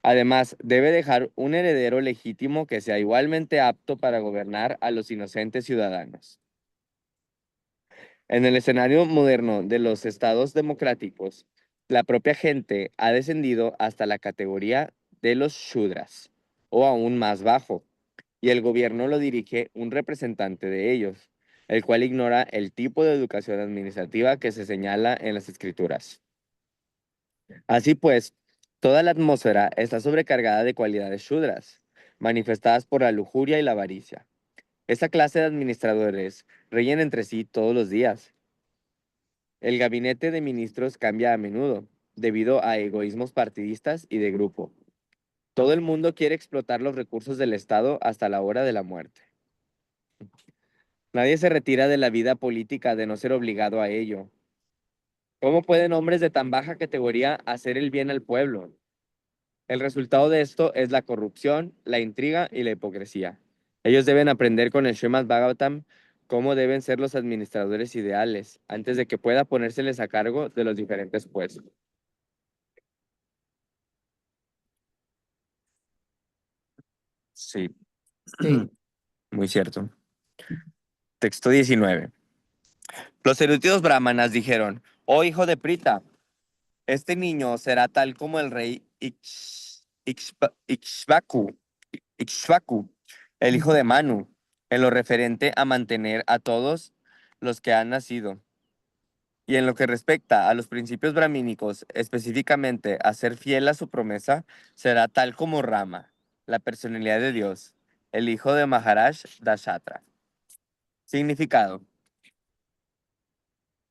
Además, debe dejar un heredero legítimo que sea igualmente apto para gobernar a los inocentes ciudadanos. En el escenario moderno de los estados democráticos, la propia gente ha descendido hasta la categoría de los shudras, o aún más bajo, y el gobierno lo dirige un representante de ellos, el cual ignora el tipo de educación administrativa que se señala en las escrituras. Así pues, toda la atmósfera está sobrecargada de cualidades shudras, manifestadas por la lujuria y la avaricia. Esta clase de administradores ríen entre sí todos los días. El gabinete de ministros cambia a menudo, debido a egoísmos partidistas y de grupo. Todo el mundo quiere explotar los recursos del Estado hasta la hora de la muerte. Nadie se retira de la vida política de no ser obligado a ello. ¿Cómo pueden hombres de tan baja categoría hacer el bien al pueblo? El resultado de esto es la corrupción, la intriga y la hipocresía. Ellos deben aprender con el Srimad Bhagavatam cómo deben ser los administradores ideales antes de que pueda ponérseles a cargo de los diferentes puestos. Sí, Sí. muy cierto. Texto 19. Los eruditos brahmanas dijeron: Oh hijo de Prita, este niño será tal como el rey Ikshvaku, el hijo de Manu, en lo referente a mantener a todos los que han nacido. Y en lo que respecta a los principios brahmínicos, específicamente a ser fiel a su promesa, será tal como Rama, la personalidad de Dios, el hijo de Maharaj Dashatra. Significado: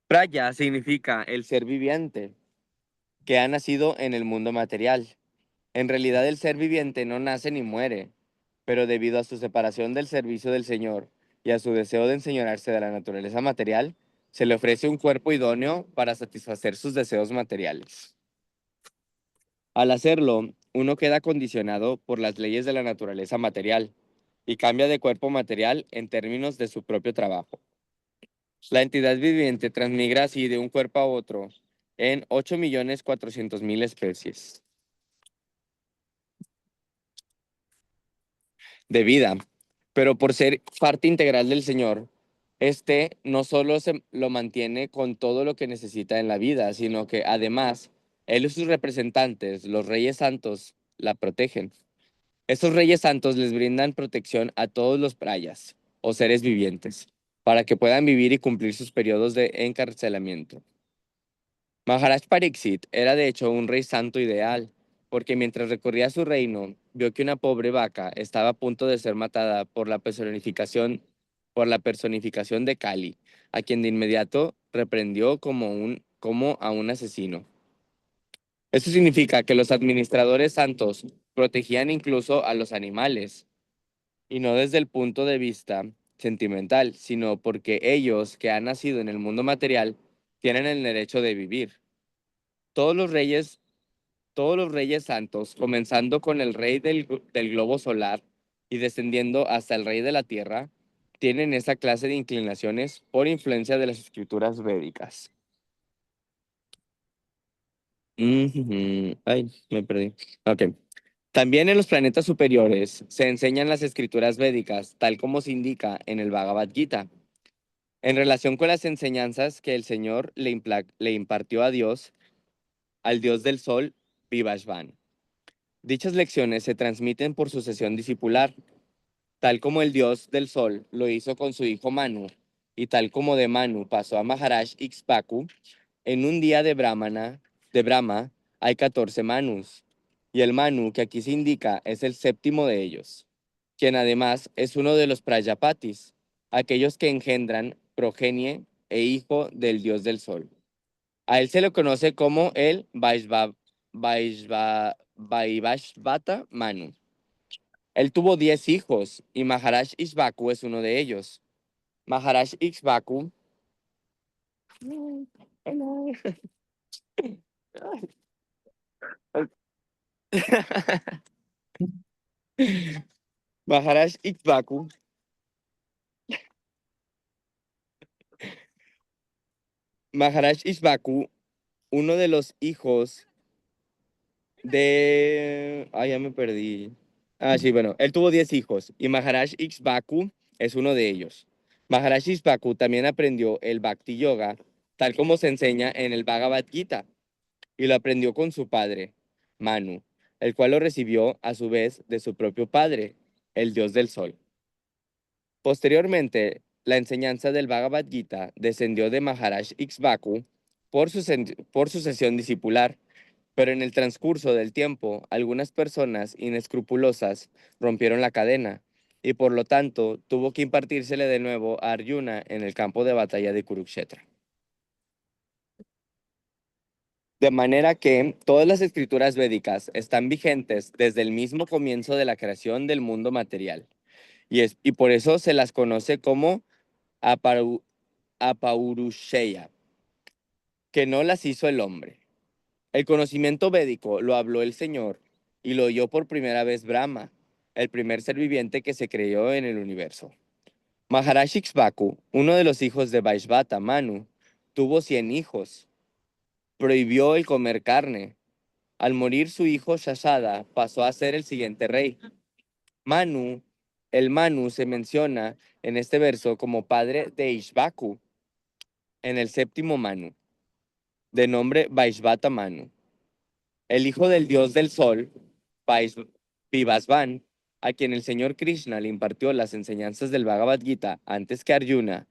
Praya significa el ser viviente que ha nacido en el mundo material. En realidad el ser viviente no nace ni muere, pero debido a su separación del servicio del Señor y a su deseo de enseñorearse de la naturaleza material, se le ofrece un cuerpo idóneo para satisfacer sus deseos materiales. Al hacerlo, uno queda condicionado por las leyes de la naturaleza material y cambia de cuerpo material en términos de su propio trabajo. La entidad viviente transmigra así de un cuerpo a otro en 8.400.000 especies de vida, pero por ser parte integral del Señor, este no solo se lo mantiene con todo lo que necesita en la vida, sino que además él y sus representantes, los reyes santos, la protegen. Estos reyes santos les brindan protección a todos los prayas o seres vivientes, para que puedan vivir y cumplir sus periodos de encarcelamiento. Maharaj Pariksit era de hecho un rey santo ideal, porque mientras recorría su reino, vio que una pobre vaca estaba a punto de ser matada por la personificación de Kali, a quien de inmediato reprendió como a un asesino. Esto significa que los administradores santos protegían incluso a los animales, y no desde el punto de vista sentimental, sino porque ellos, que han nacido en el mundo material, tienen el derecho de vivir. Todos los reyes Todos los reyes santos, comenzando con el rey del globo solar y descendiendo hasta el rey de la tierra, tienen esa clase de inclinaciones por influencia de las escrituras védicas. Ay, me perdí. Ok. También en los planetas superiores se enseñan las escrituras védicas, tal como se indica en el Bhagavad Gita, en relación con las enseñanzas que el Señor le impartió al dios del sol, Vivasvan. Dichas lecciones se transmiten por sucesión discipular, tal como el dios del sol lo hizo con su hijo Manu, y tal como de Manu pasó a Maharaj Ikshvaku, en un día de Brahma hay 14 Manus, y el Manu que aquí se indica es el séptimo de ellos, quien además es uno de los Prajapatis, aquellos que engendran progenie e hijo del dios del sol. A él se le conoce como el Vaivashvata Manu. Él tuvo 10 hijos y Maharaj Ikshvaku es uno de ellos. Maharaj Ikshvaku Maharaj Ikshvaku Maharaj Ikshvaku, uno de los hijos de... Ay, ya me perdí. Sí, bueno, él tuvo 10 hijos y Maharaj Ikshvaku es uno de ellos. Maharaj Ikshvaku también aprendió el Bhakti Yoga, tal como se enseña en el Bhagavad Gita, y lo aprendió con su padre, Manu, el cual lo recibió a su vez de su propio padre, el dios del sol. Posteriormente, la enseñanza del Bhagavad Gita descendió de Maharaj Ikshvaku por sucesión discipular, pero en el transcurso del tiempo, algunas personas inescrupulosas rompieron la cadena y por lo tanto tuvo que impartírsele de nuevo a Arjuna en el campo de batalla de Kurukshetra. De manera que todas las escrituras védicas están vigentes desde el mismo comienzo de la creación del mundo material. Y por eso se las conoce como Apaurusheya, que no las hizo el hombre. El conocimiento védico lo habló el Señor y lo oyó por primera vez Brahma, el primer ser viviente que se creó en el universo. Maharaj Ikshvaku, uno de los hijos de Vaishvata Manu, tuvo 100 hijos. Prohibió el comer carne. Al morir su hijo Shashada, pasó a ser el siguiente rey. El Manu se menciona en este verso como padre de Ishvaku, en el séptimo Manu, de nombre Vaishvata Manu. El hijo del dios del sol, Vivasvan, a quien el señor Krishna le impartió las enseñanzas del Bhagavad Gita antes que Arjuna,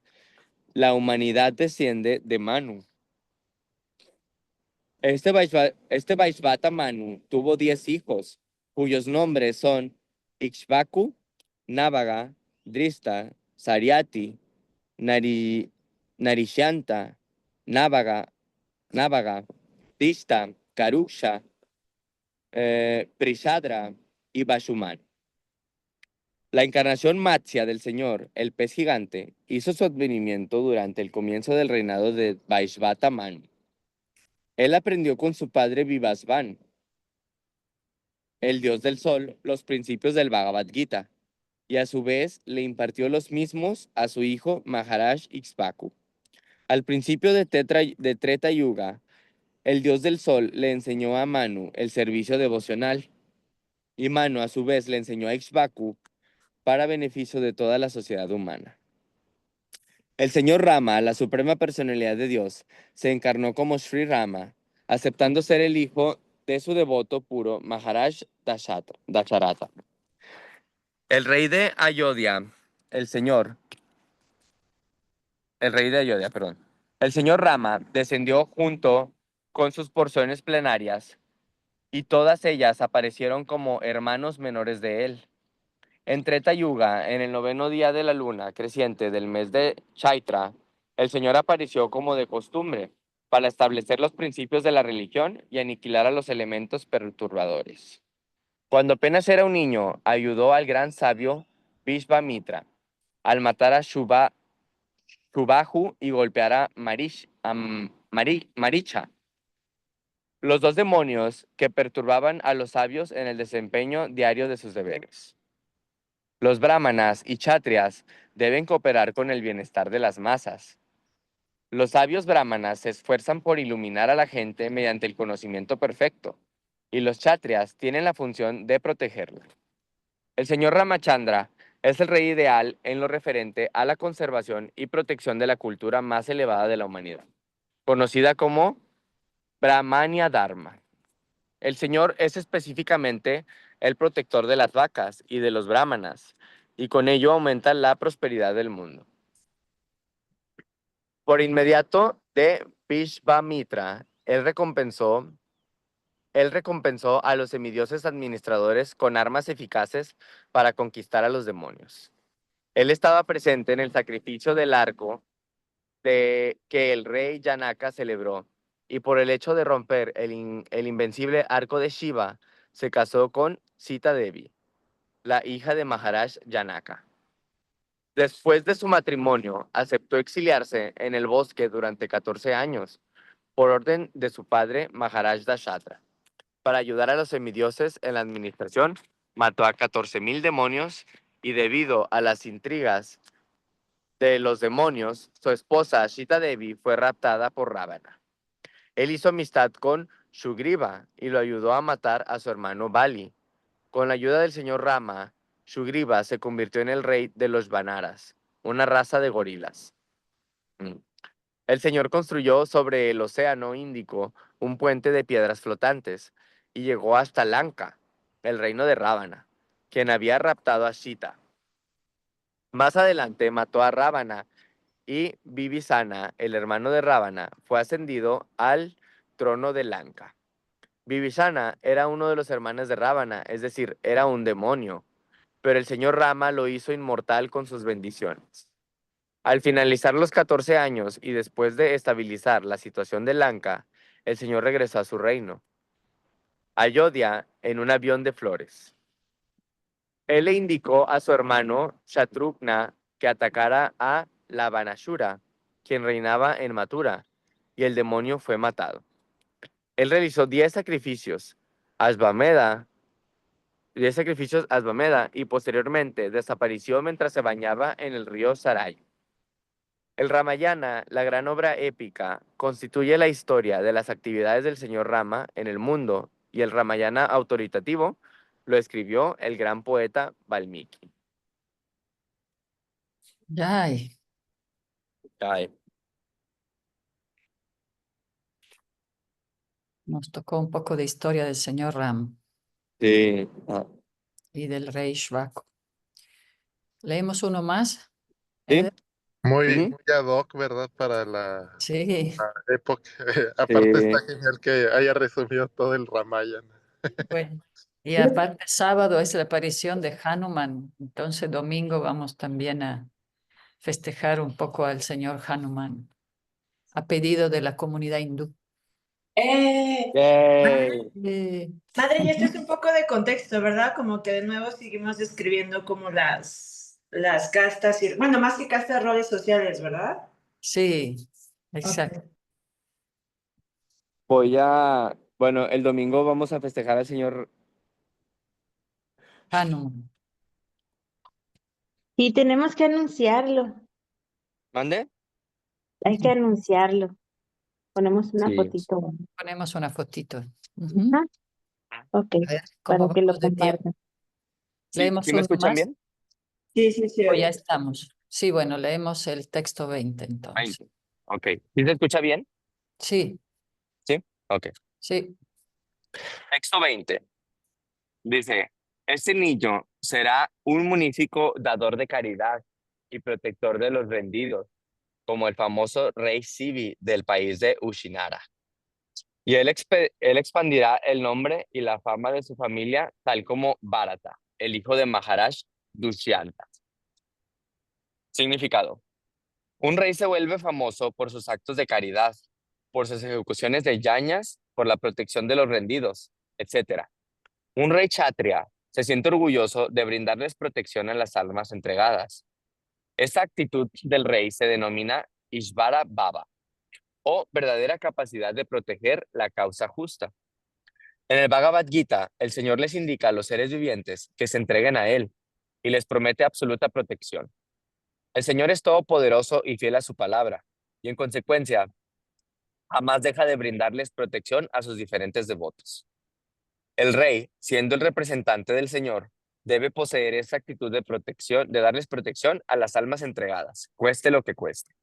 la humanidad desciende de Manu. Este Vaishvata Manu tuvo 10 hijos, cuyos nombres son Ikshvaku, Navaga, Drista, Saryati, Narishanta, Navaga, Dista, Karuksha, Prishadra y Bashuman. La encarnación Matsya del Señor, el pez gigante, hizo su advenimiento durante el comienzo del reinado de Vaishvata Manu. Él aprendió con su padre Vivasvan, el dios del sol, los principios del Bhagavad Gita, y a su vez le impartió los mismos a su hijo Maharaj Ikshvaku. Al principio de Treta Yuga, el dios del sol le enseñó a Manu el servicio devocional, y Manu a su vez le enseñó a Ikshvaku para beneficio de toda la sociedad humana. El señor Rama, la suprema personalidad de Dios, se encarnó como Sri Rama, aceptando ser el hijo de su devoto puro Maharaj Dasharatha. El rey de Ayodhya, el señor El señor Rama descendió junto con sus porciones plenarias y todas ellas aparecieron como hermanos menores de él. En Treta Yuga, en el 9º día de la luna creciente del mes de Chaitra, el Señor apareció como de costumbre para establecer los principios de la religión y aniquilar a los elementos perturbadores. Cuando apenas era un niño, ayudó al gran sabio Vishvamitra al matar a Shubaju y golpear a Maricha. los dos demonios que perturbaban a los sabios en el desempeño diario de sus deberes. Los brahmanas y kshatriyas deben cooperar con el bienestar de las masas. Los sabios brahmanas se esfuerzan por iluminar a la gente mediante el conocimiento perfecto, y los kshatriyas tienen la función de protegerla. El señor Ramachandra es el rey ideal en lo referente a la conservación y protección de la cultura más elevada de la humanidad, conocida como Brahmanya Dharma. El señor es específicamente el protector de las vacas y de los brahmanas, y con ello aumenta la prosperidad del mundo. Por inmediato de Vishvamitra, él recompensó a los semidioses administradores con armas eficaces para conquistar a los demonios. Él estaba presente en el sacrificio del arco que el rey Janaka celebró, y por el hecho de romper el invencible arco de Shiva, se casó con Sita Devi, la hija de Maharaj Janaka. Después de su matrimonio, aceptó exiliarse en el bosque durante 14 años, por orden de su padre Maharaj Dashatra. Para ayudar a los semidioses en la administración, mató a 14,000 demonios, y debido a las intrigas de los demonios, su esposa Sita Devi fue raptada por Ravana. Él hizo amistad con Sugriva y lo ayudó a matar a su hermano Bali. Con la ayuda del señor Rama, Sugriva se convirtió en el rey de los Vanaras, una raza de gorilas. El señor construyó sobre el océano Índico un puente de piedras flotantes y llegó hasta Lanka, el reino de Ravana, quien había raptado a Sita. Más adelante mató a Ravana, y Bibhisana, el hermano de Ravana, fue ascendido al trono de Lanka. Bibhisana era uno de los hermanos de Ravana, es decir, era un demonio, pero el señor Rama lo hizo inmortal con sus bendiciones. Al finalizar los 14 años y después de estabilizar la situación de Lanka, el señor regresó a su reino, Ayodhya, en un avión de flores. Él le indicó a su hermano Shatrughna que atacara a Lavanashura, quien reinaba en Mathura, y el demonio fue matado. Él realizó 10 sacrificios Ashvamedha, y posteriormente desapareció mientras se bañaba en el río Sarayu. El Ramayana, la gran obra épica, constituye la historia de las actividades del señor Rama en el mundo, y el Ramayana autoritativo lo escribió el gran poeta Valmiki. Ay, Ay, nos tocó un poco de historia del señor Ram sí. y del rey Shvak. ¿Leemos uno más? ¿Sí? Eder? Muy, Ujú. muy ad hoc, ¿verdad? Para la Sí, época. Aparte está Sí. genial que haya resumido todo el Ramayana. bueno. Y aparte sábado es la aparición de Hanuman, entonces domingo vamos también a festejar un poco al señor Hanuman, a pedido de la comunidad hindú. Yay. Madre, y esto es un poco de contexto, ¿verdad? Como que de nuevo seguimos describiendo como las castas, y, bueno, más que castas, roles sociales, ¿verdad? Sí, exacto. Ok. Bueno, el domingo vamos a festejar al señor. Hanuman. Y tenemos que anunciarlo. ¿Mande? Hay que anunciarlo. Ponemos una Sí. fotito. Ponemos una fotito. Ujú. Ah, ok, A ver, para ¿cómo que lo vamos de tiempo? compartan. Sí. ¿Leemos ¿Sí me uno escuchan más? bien? Sí, sí, sí. O ya estamos. Sí, bueno, leemos el texto 20 entonces. 20. Ok. ¿Sí se escucha bien? Sí, Sí. Ok. sí. Texto 20. Dice, este niño será un munífico dador de caridad y protector de los rendidos, como el famoso rey Sivi del país de Ushinara. Y él expandirá el nombre y la fama de su familia, tal como Bharata, el hijo de Maharaj Dushyanta. Significado. Un rey se vuelve famoso por sus actos de caridad, por sus ejecuciones de yañas, por la protección de los rendidos, etc. Un rey kshatriya se siente orgulloso de brindarles protección a las almas entregadas. Esta actitud del rey se denomina Ishvara Bhava. o verdadera capacidad de proteger la causa justa. En el Bhagavad Gita, el Señor les indica a los seres vivientes que se entreguen a Él y les promete absoluta protección. El Señor es todopoderoso y fiel a su palabra, y en consecuencia, jamás deja de brindarles protección a sus diferentes devotos. El rey, siendo el representante del Señor, debe poseer esa actitud de protección, de darles protección a las almas entregadas, cueste lo que cueste.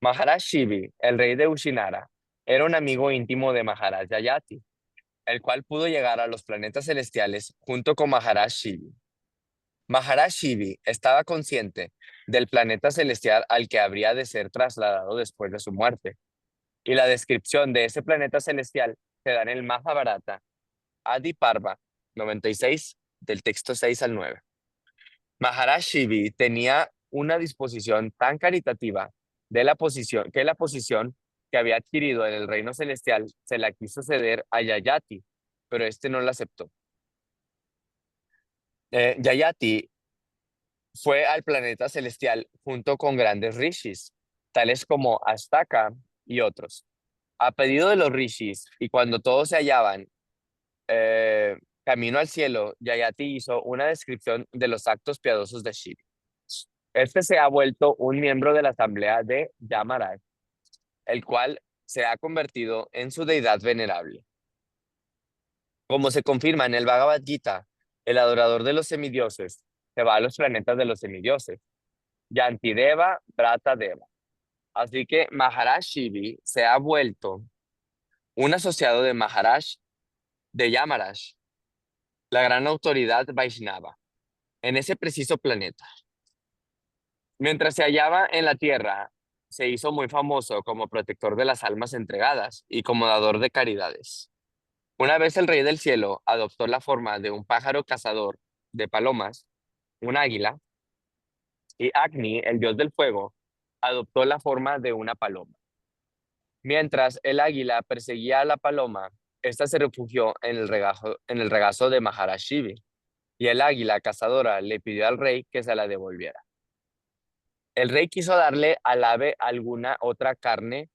Maharaj Shivi, el rey de Ushinara, era un amigo íntimo de Maharaj Yayati, el cual pudo llegar a los planetas celestiales junto con Maharaj Shivi. Maharaj Shivi estaba consciente del planeta celestial al que habría de ser trasladado después de su muerte, y la descripción de ese planeta celestial se da en el Mahabharata, Adi Parva 96, del texto 6 al 9. Maharaj Shivi tenía una disposición tan caritativa de la posición que había adquirido en el reino celestial se la quiso ceder a Yayati, pero este no la aceptó. Yayati fue al planeta celestial junto con grandes rishis, tales como Astaka y otros. A pedido de los rishis, y cuando todos se hallaban camino al cielo, Yayati hizo una descripción de los actos piadosos de Shiva. Este se ha vuelto un miembro de la asamblea de Yamaraj, el cual se ha convertido en su deidad venerable. Como se confirma en el Bhagavad Gita, el adorador de los semidioses se va a los planetas de los semidioses, Yantideva, Bratadeva. Así que Maharaj Shivi se ha vuelto un asociado de Maharaj de Yamaraj, la gran autoridad Vaishnava, en ese preciso planeta. Mientras se hallaba en la tierra, se hizo muy famoso como protector de las almas entregadas y como dador de caridades. Una vez el rey del cielo adoptó la forma de un pájaro cazador de palomas, un águila, y Agni, el dios del fuego, adoptó la forma de una paloma. Mientras el águila perseguía a la paloma, ésta se refugió en el regazo de Maharaj Shivi, y el águila cazadora le pidió al rey que se la devolviera. El rey quiso darle al ave alguna otra carne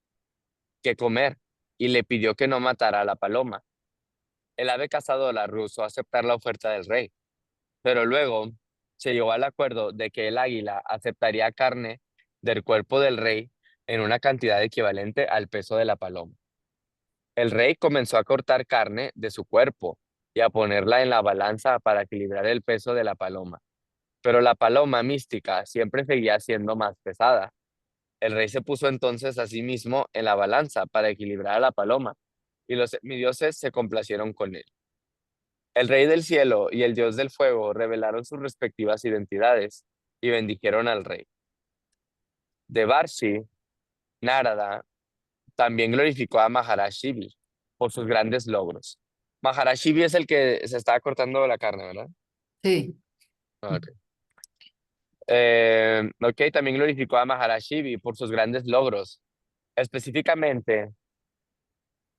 que comer y le pidió que no matara a la paloma. El ave cazadora rehusó aceptar la oferta del rey, pero luego se llegó al acuerdo de que el águila aceptaría carne del cuerpo del rey en una cantidad equivalente al peso de la paloma. El rey comenzó a cortar carne de su cuerpo y a ponerla en la balanza para equilibrar el peso de la paloma. Pero la paloma mística siempre seguía siendo más pesada. El rey se puso entonces a sí mismo en la balanza para equilibrar a la paloma, y los semidioses se complacieron con él. El rey del cielo y el dios del fuego revelaron sus respectivas identidades y bendijeron al rey. Devarshi, Narada, también glorificó a Maharaj Shivi por sus grandes logros. Maharaj Shivi es el que se estaba cortando la carne, ¿verdad? Sí. Ok. También glorificó a Maharaj Shivi por sus grandes logros, específicamente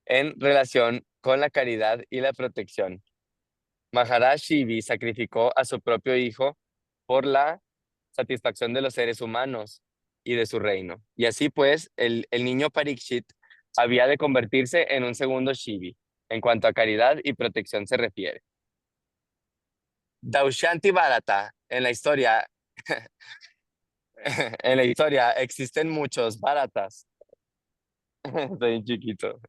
en relación con la caridad y la protección. Maharaj Shivi sacrificó a su propio hijo por la satisfacción de los seres humanos y de su reino. Y así pues, el niño Parikshit había de convertirse en un segundo Shivi, en cuanto a caridad y protección se refiere. Daushanti Bharata, en la historia existen muchos Bharatas, estoy chiquito,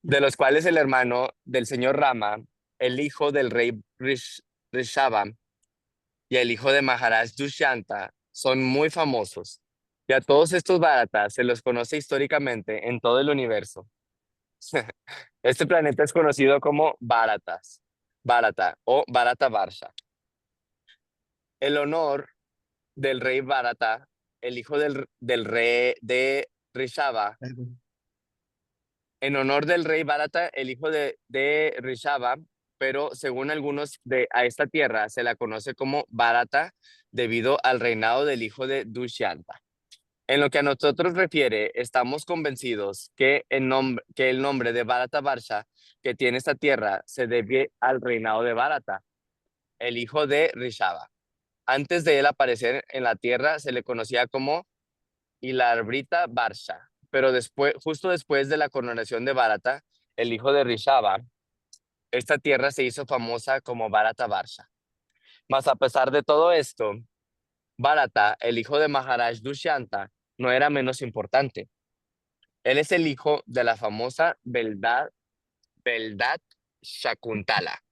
de los cuales el hermano del señor Rama, el hijo del rey Rishabha y el hijo de Maharaj Dushyanta son muy famosos. Y a todos estos Bharatas se los conoce históricamente en todo el universo. Este planeta es conocido como Bharata o Bharata Varsha. El honor del rey Bharata, el hijo del rey de Rishabha, en honor del rey Bharata, el hijo de Rishabha, pero según algunos a esta tierra se la conoce como Bharata debido al reinado del hijo de Dushyanta. En lo que a nosotros refiere, estamos convencidos que el nombre de Bharata Varsha que tiene esta tierra se debe al reinado de Bharata, el hijo de Rishabha. Antes de él aparecer en la tierra se le conocía como Ilarbrita Varsha, pero justo después de la coronación de Bharata, el hijo de Rishabha, esta tierra se hizo famosa como Bharata Varsha. Mas a pesar de todo esto, Bharata, el hijo de Maharaj Dushyanta, no era menos importante. Él es el hijo de la famosa Beldad Shakuntala.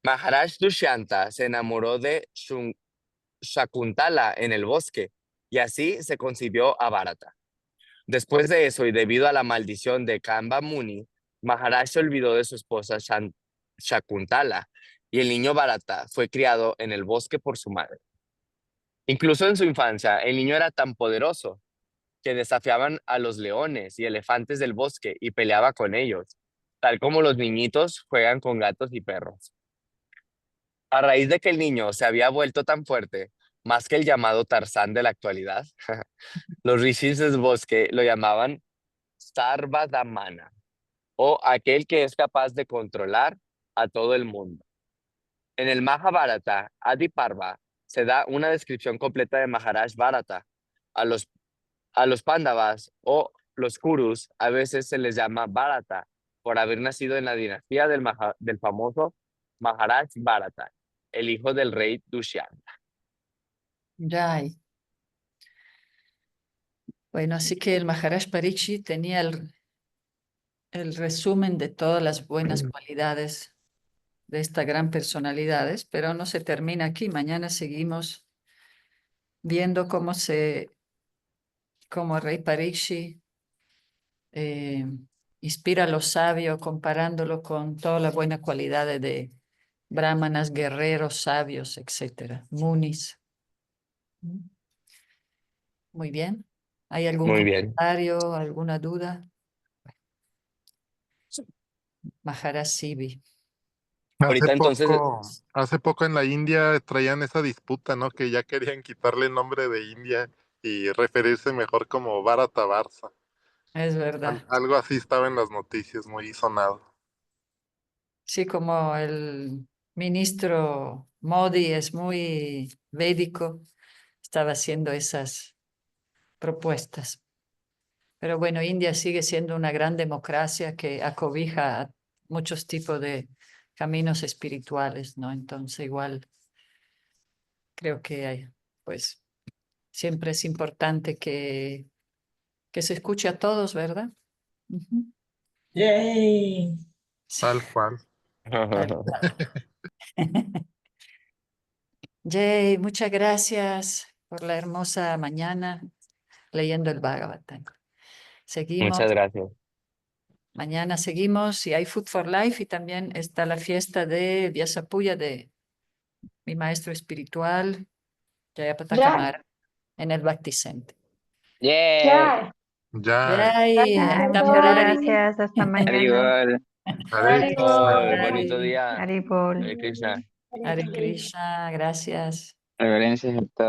Maharaj Dushyanta se enamoró de Shakuntala en el bosque y así se concibió a Bharata. Después de eso y debido a la maldición de Kamba Muni, Maharaj se olvidó de su esposa Shakuntala y el niño Bharata fue criado en el bosque por su madre. Incluso en su infancia, el niño era tan poderoso que desafiaban a los leones y elefantes del bosque y peleaba con ellos, tal como los niñitos juegan con gatos y perros. A raíz de que el niño se había vuelto tan fuerte, más que el llamado Tarzán de la actualidad, los rishis del bosque lo llamaban Sarvadamana, o aquel que es capaz de controlar a todo el mundo. En el Mahabharata, Adi Parva, se da una descripción completa de Maharaj Bharata. A los Pándavas o los Kurus a veces se les llama Bharata por haber nacido en la dinastía del famoso Maharaj Bharata, el hijo del rey Dushyanta. Jai. Bueno, así que el Maharaj Parikshit tenía el resumen de todas las buenas cualidades de esta gran personalidad, pero no se termina aquí. Mañana seguimos viendo cómo el rey Parikshit inspira a los sabios comparándolo con todas las buenas cualidades de brahmanas, guerreros, sabios, etcétera, munis. Muy bien. ¿Hay algún Muy bien. comentario, alguna duda? Maharaj Sibi. Ahorita entonces, Hace poco en la India traían esa disputa, ¿no? Que ya querían quitarle el nombre de India y referirse mejor como Bharata Varsha. Es verdad. Algo así estaba en las noticias, muy sonado. Sí, como el ministro Modi es muy védico, estaba haciendo esas propuestas. Pero bueno, India sigue siendo una gran democracia que acobija a muchos tipos de caminos espirituales, ¿no? Entonces igual creo que pues siempre es importante que se escuche a todos, ¿verdad? Ujú. Yay. Sí, Tal cual. tal cual. Jay, muchas gracias por la hermosa mañana leyendo el Bhagavatam. Seguimos, muchas gracias. mañana seguimos y hay Food for Life y también está la fiesta de Vyasapuya de mi maestro espiritual, Jayapataka Ya, Maharaj, en el Bhakti Center. Yeah. ya. Ya. Jai, Gracias, Haribo. Gracias, hasta mañana. Haribol. Hare Krishna. Bonito Jai, día. Haribol. Hare Krishna. Hare Krishna, gracias. Reverencias a todos.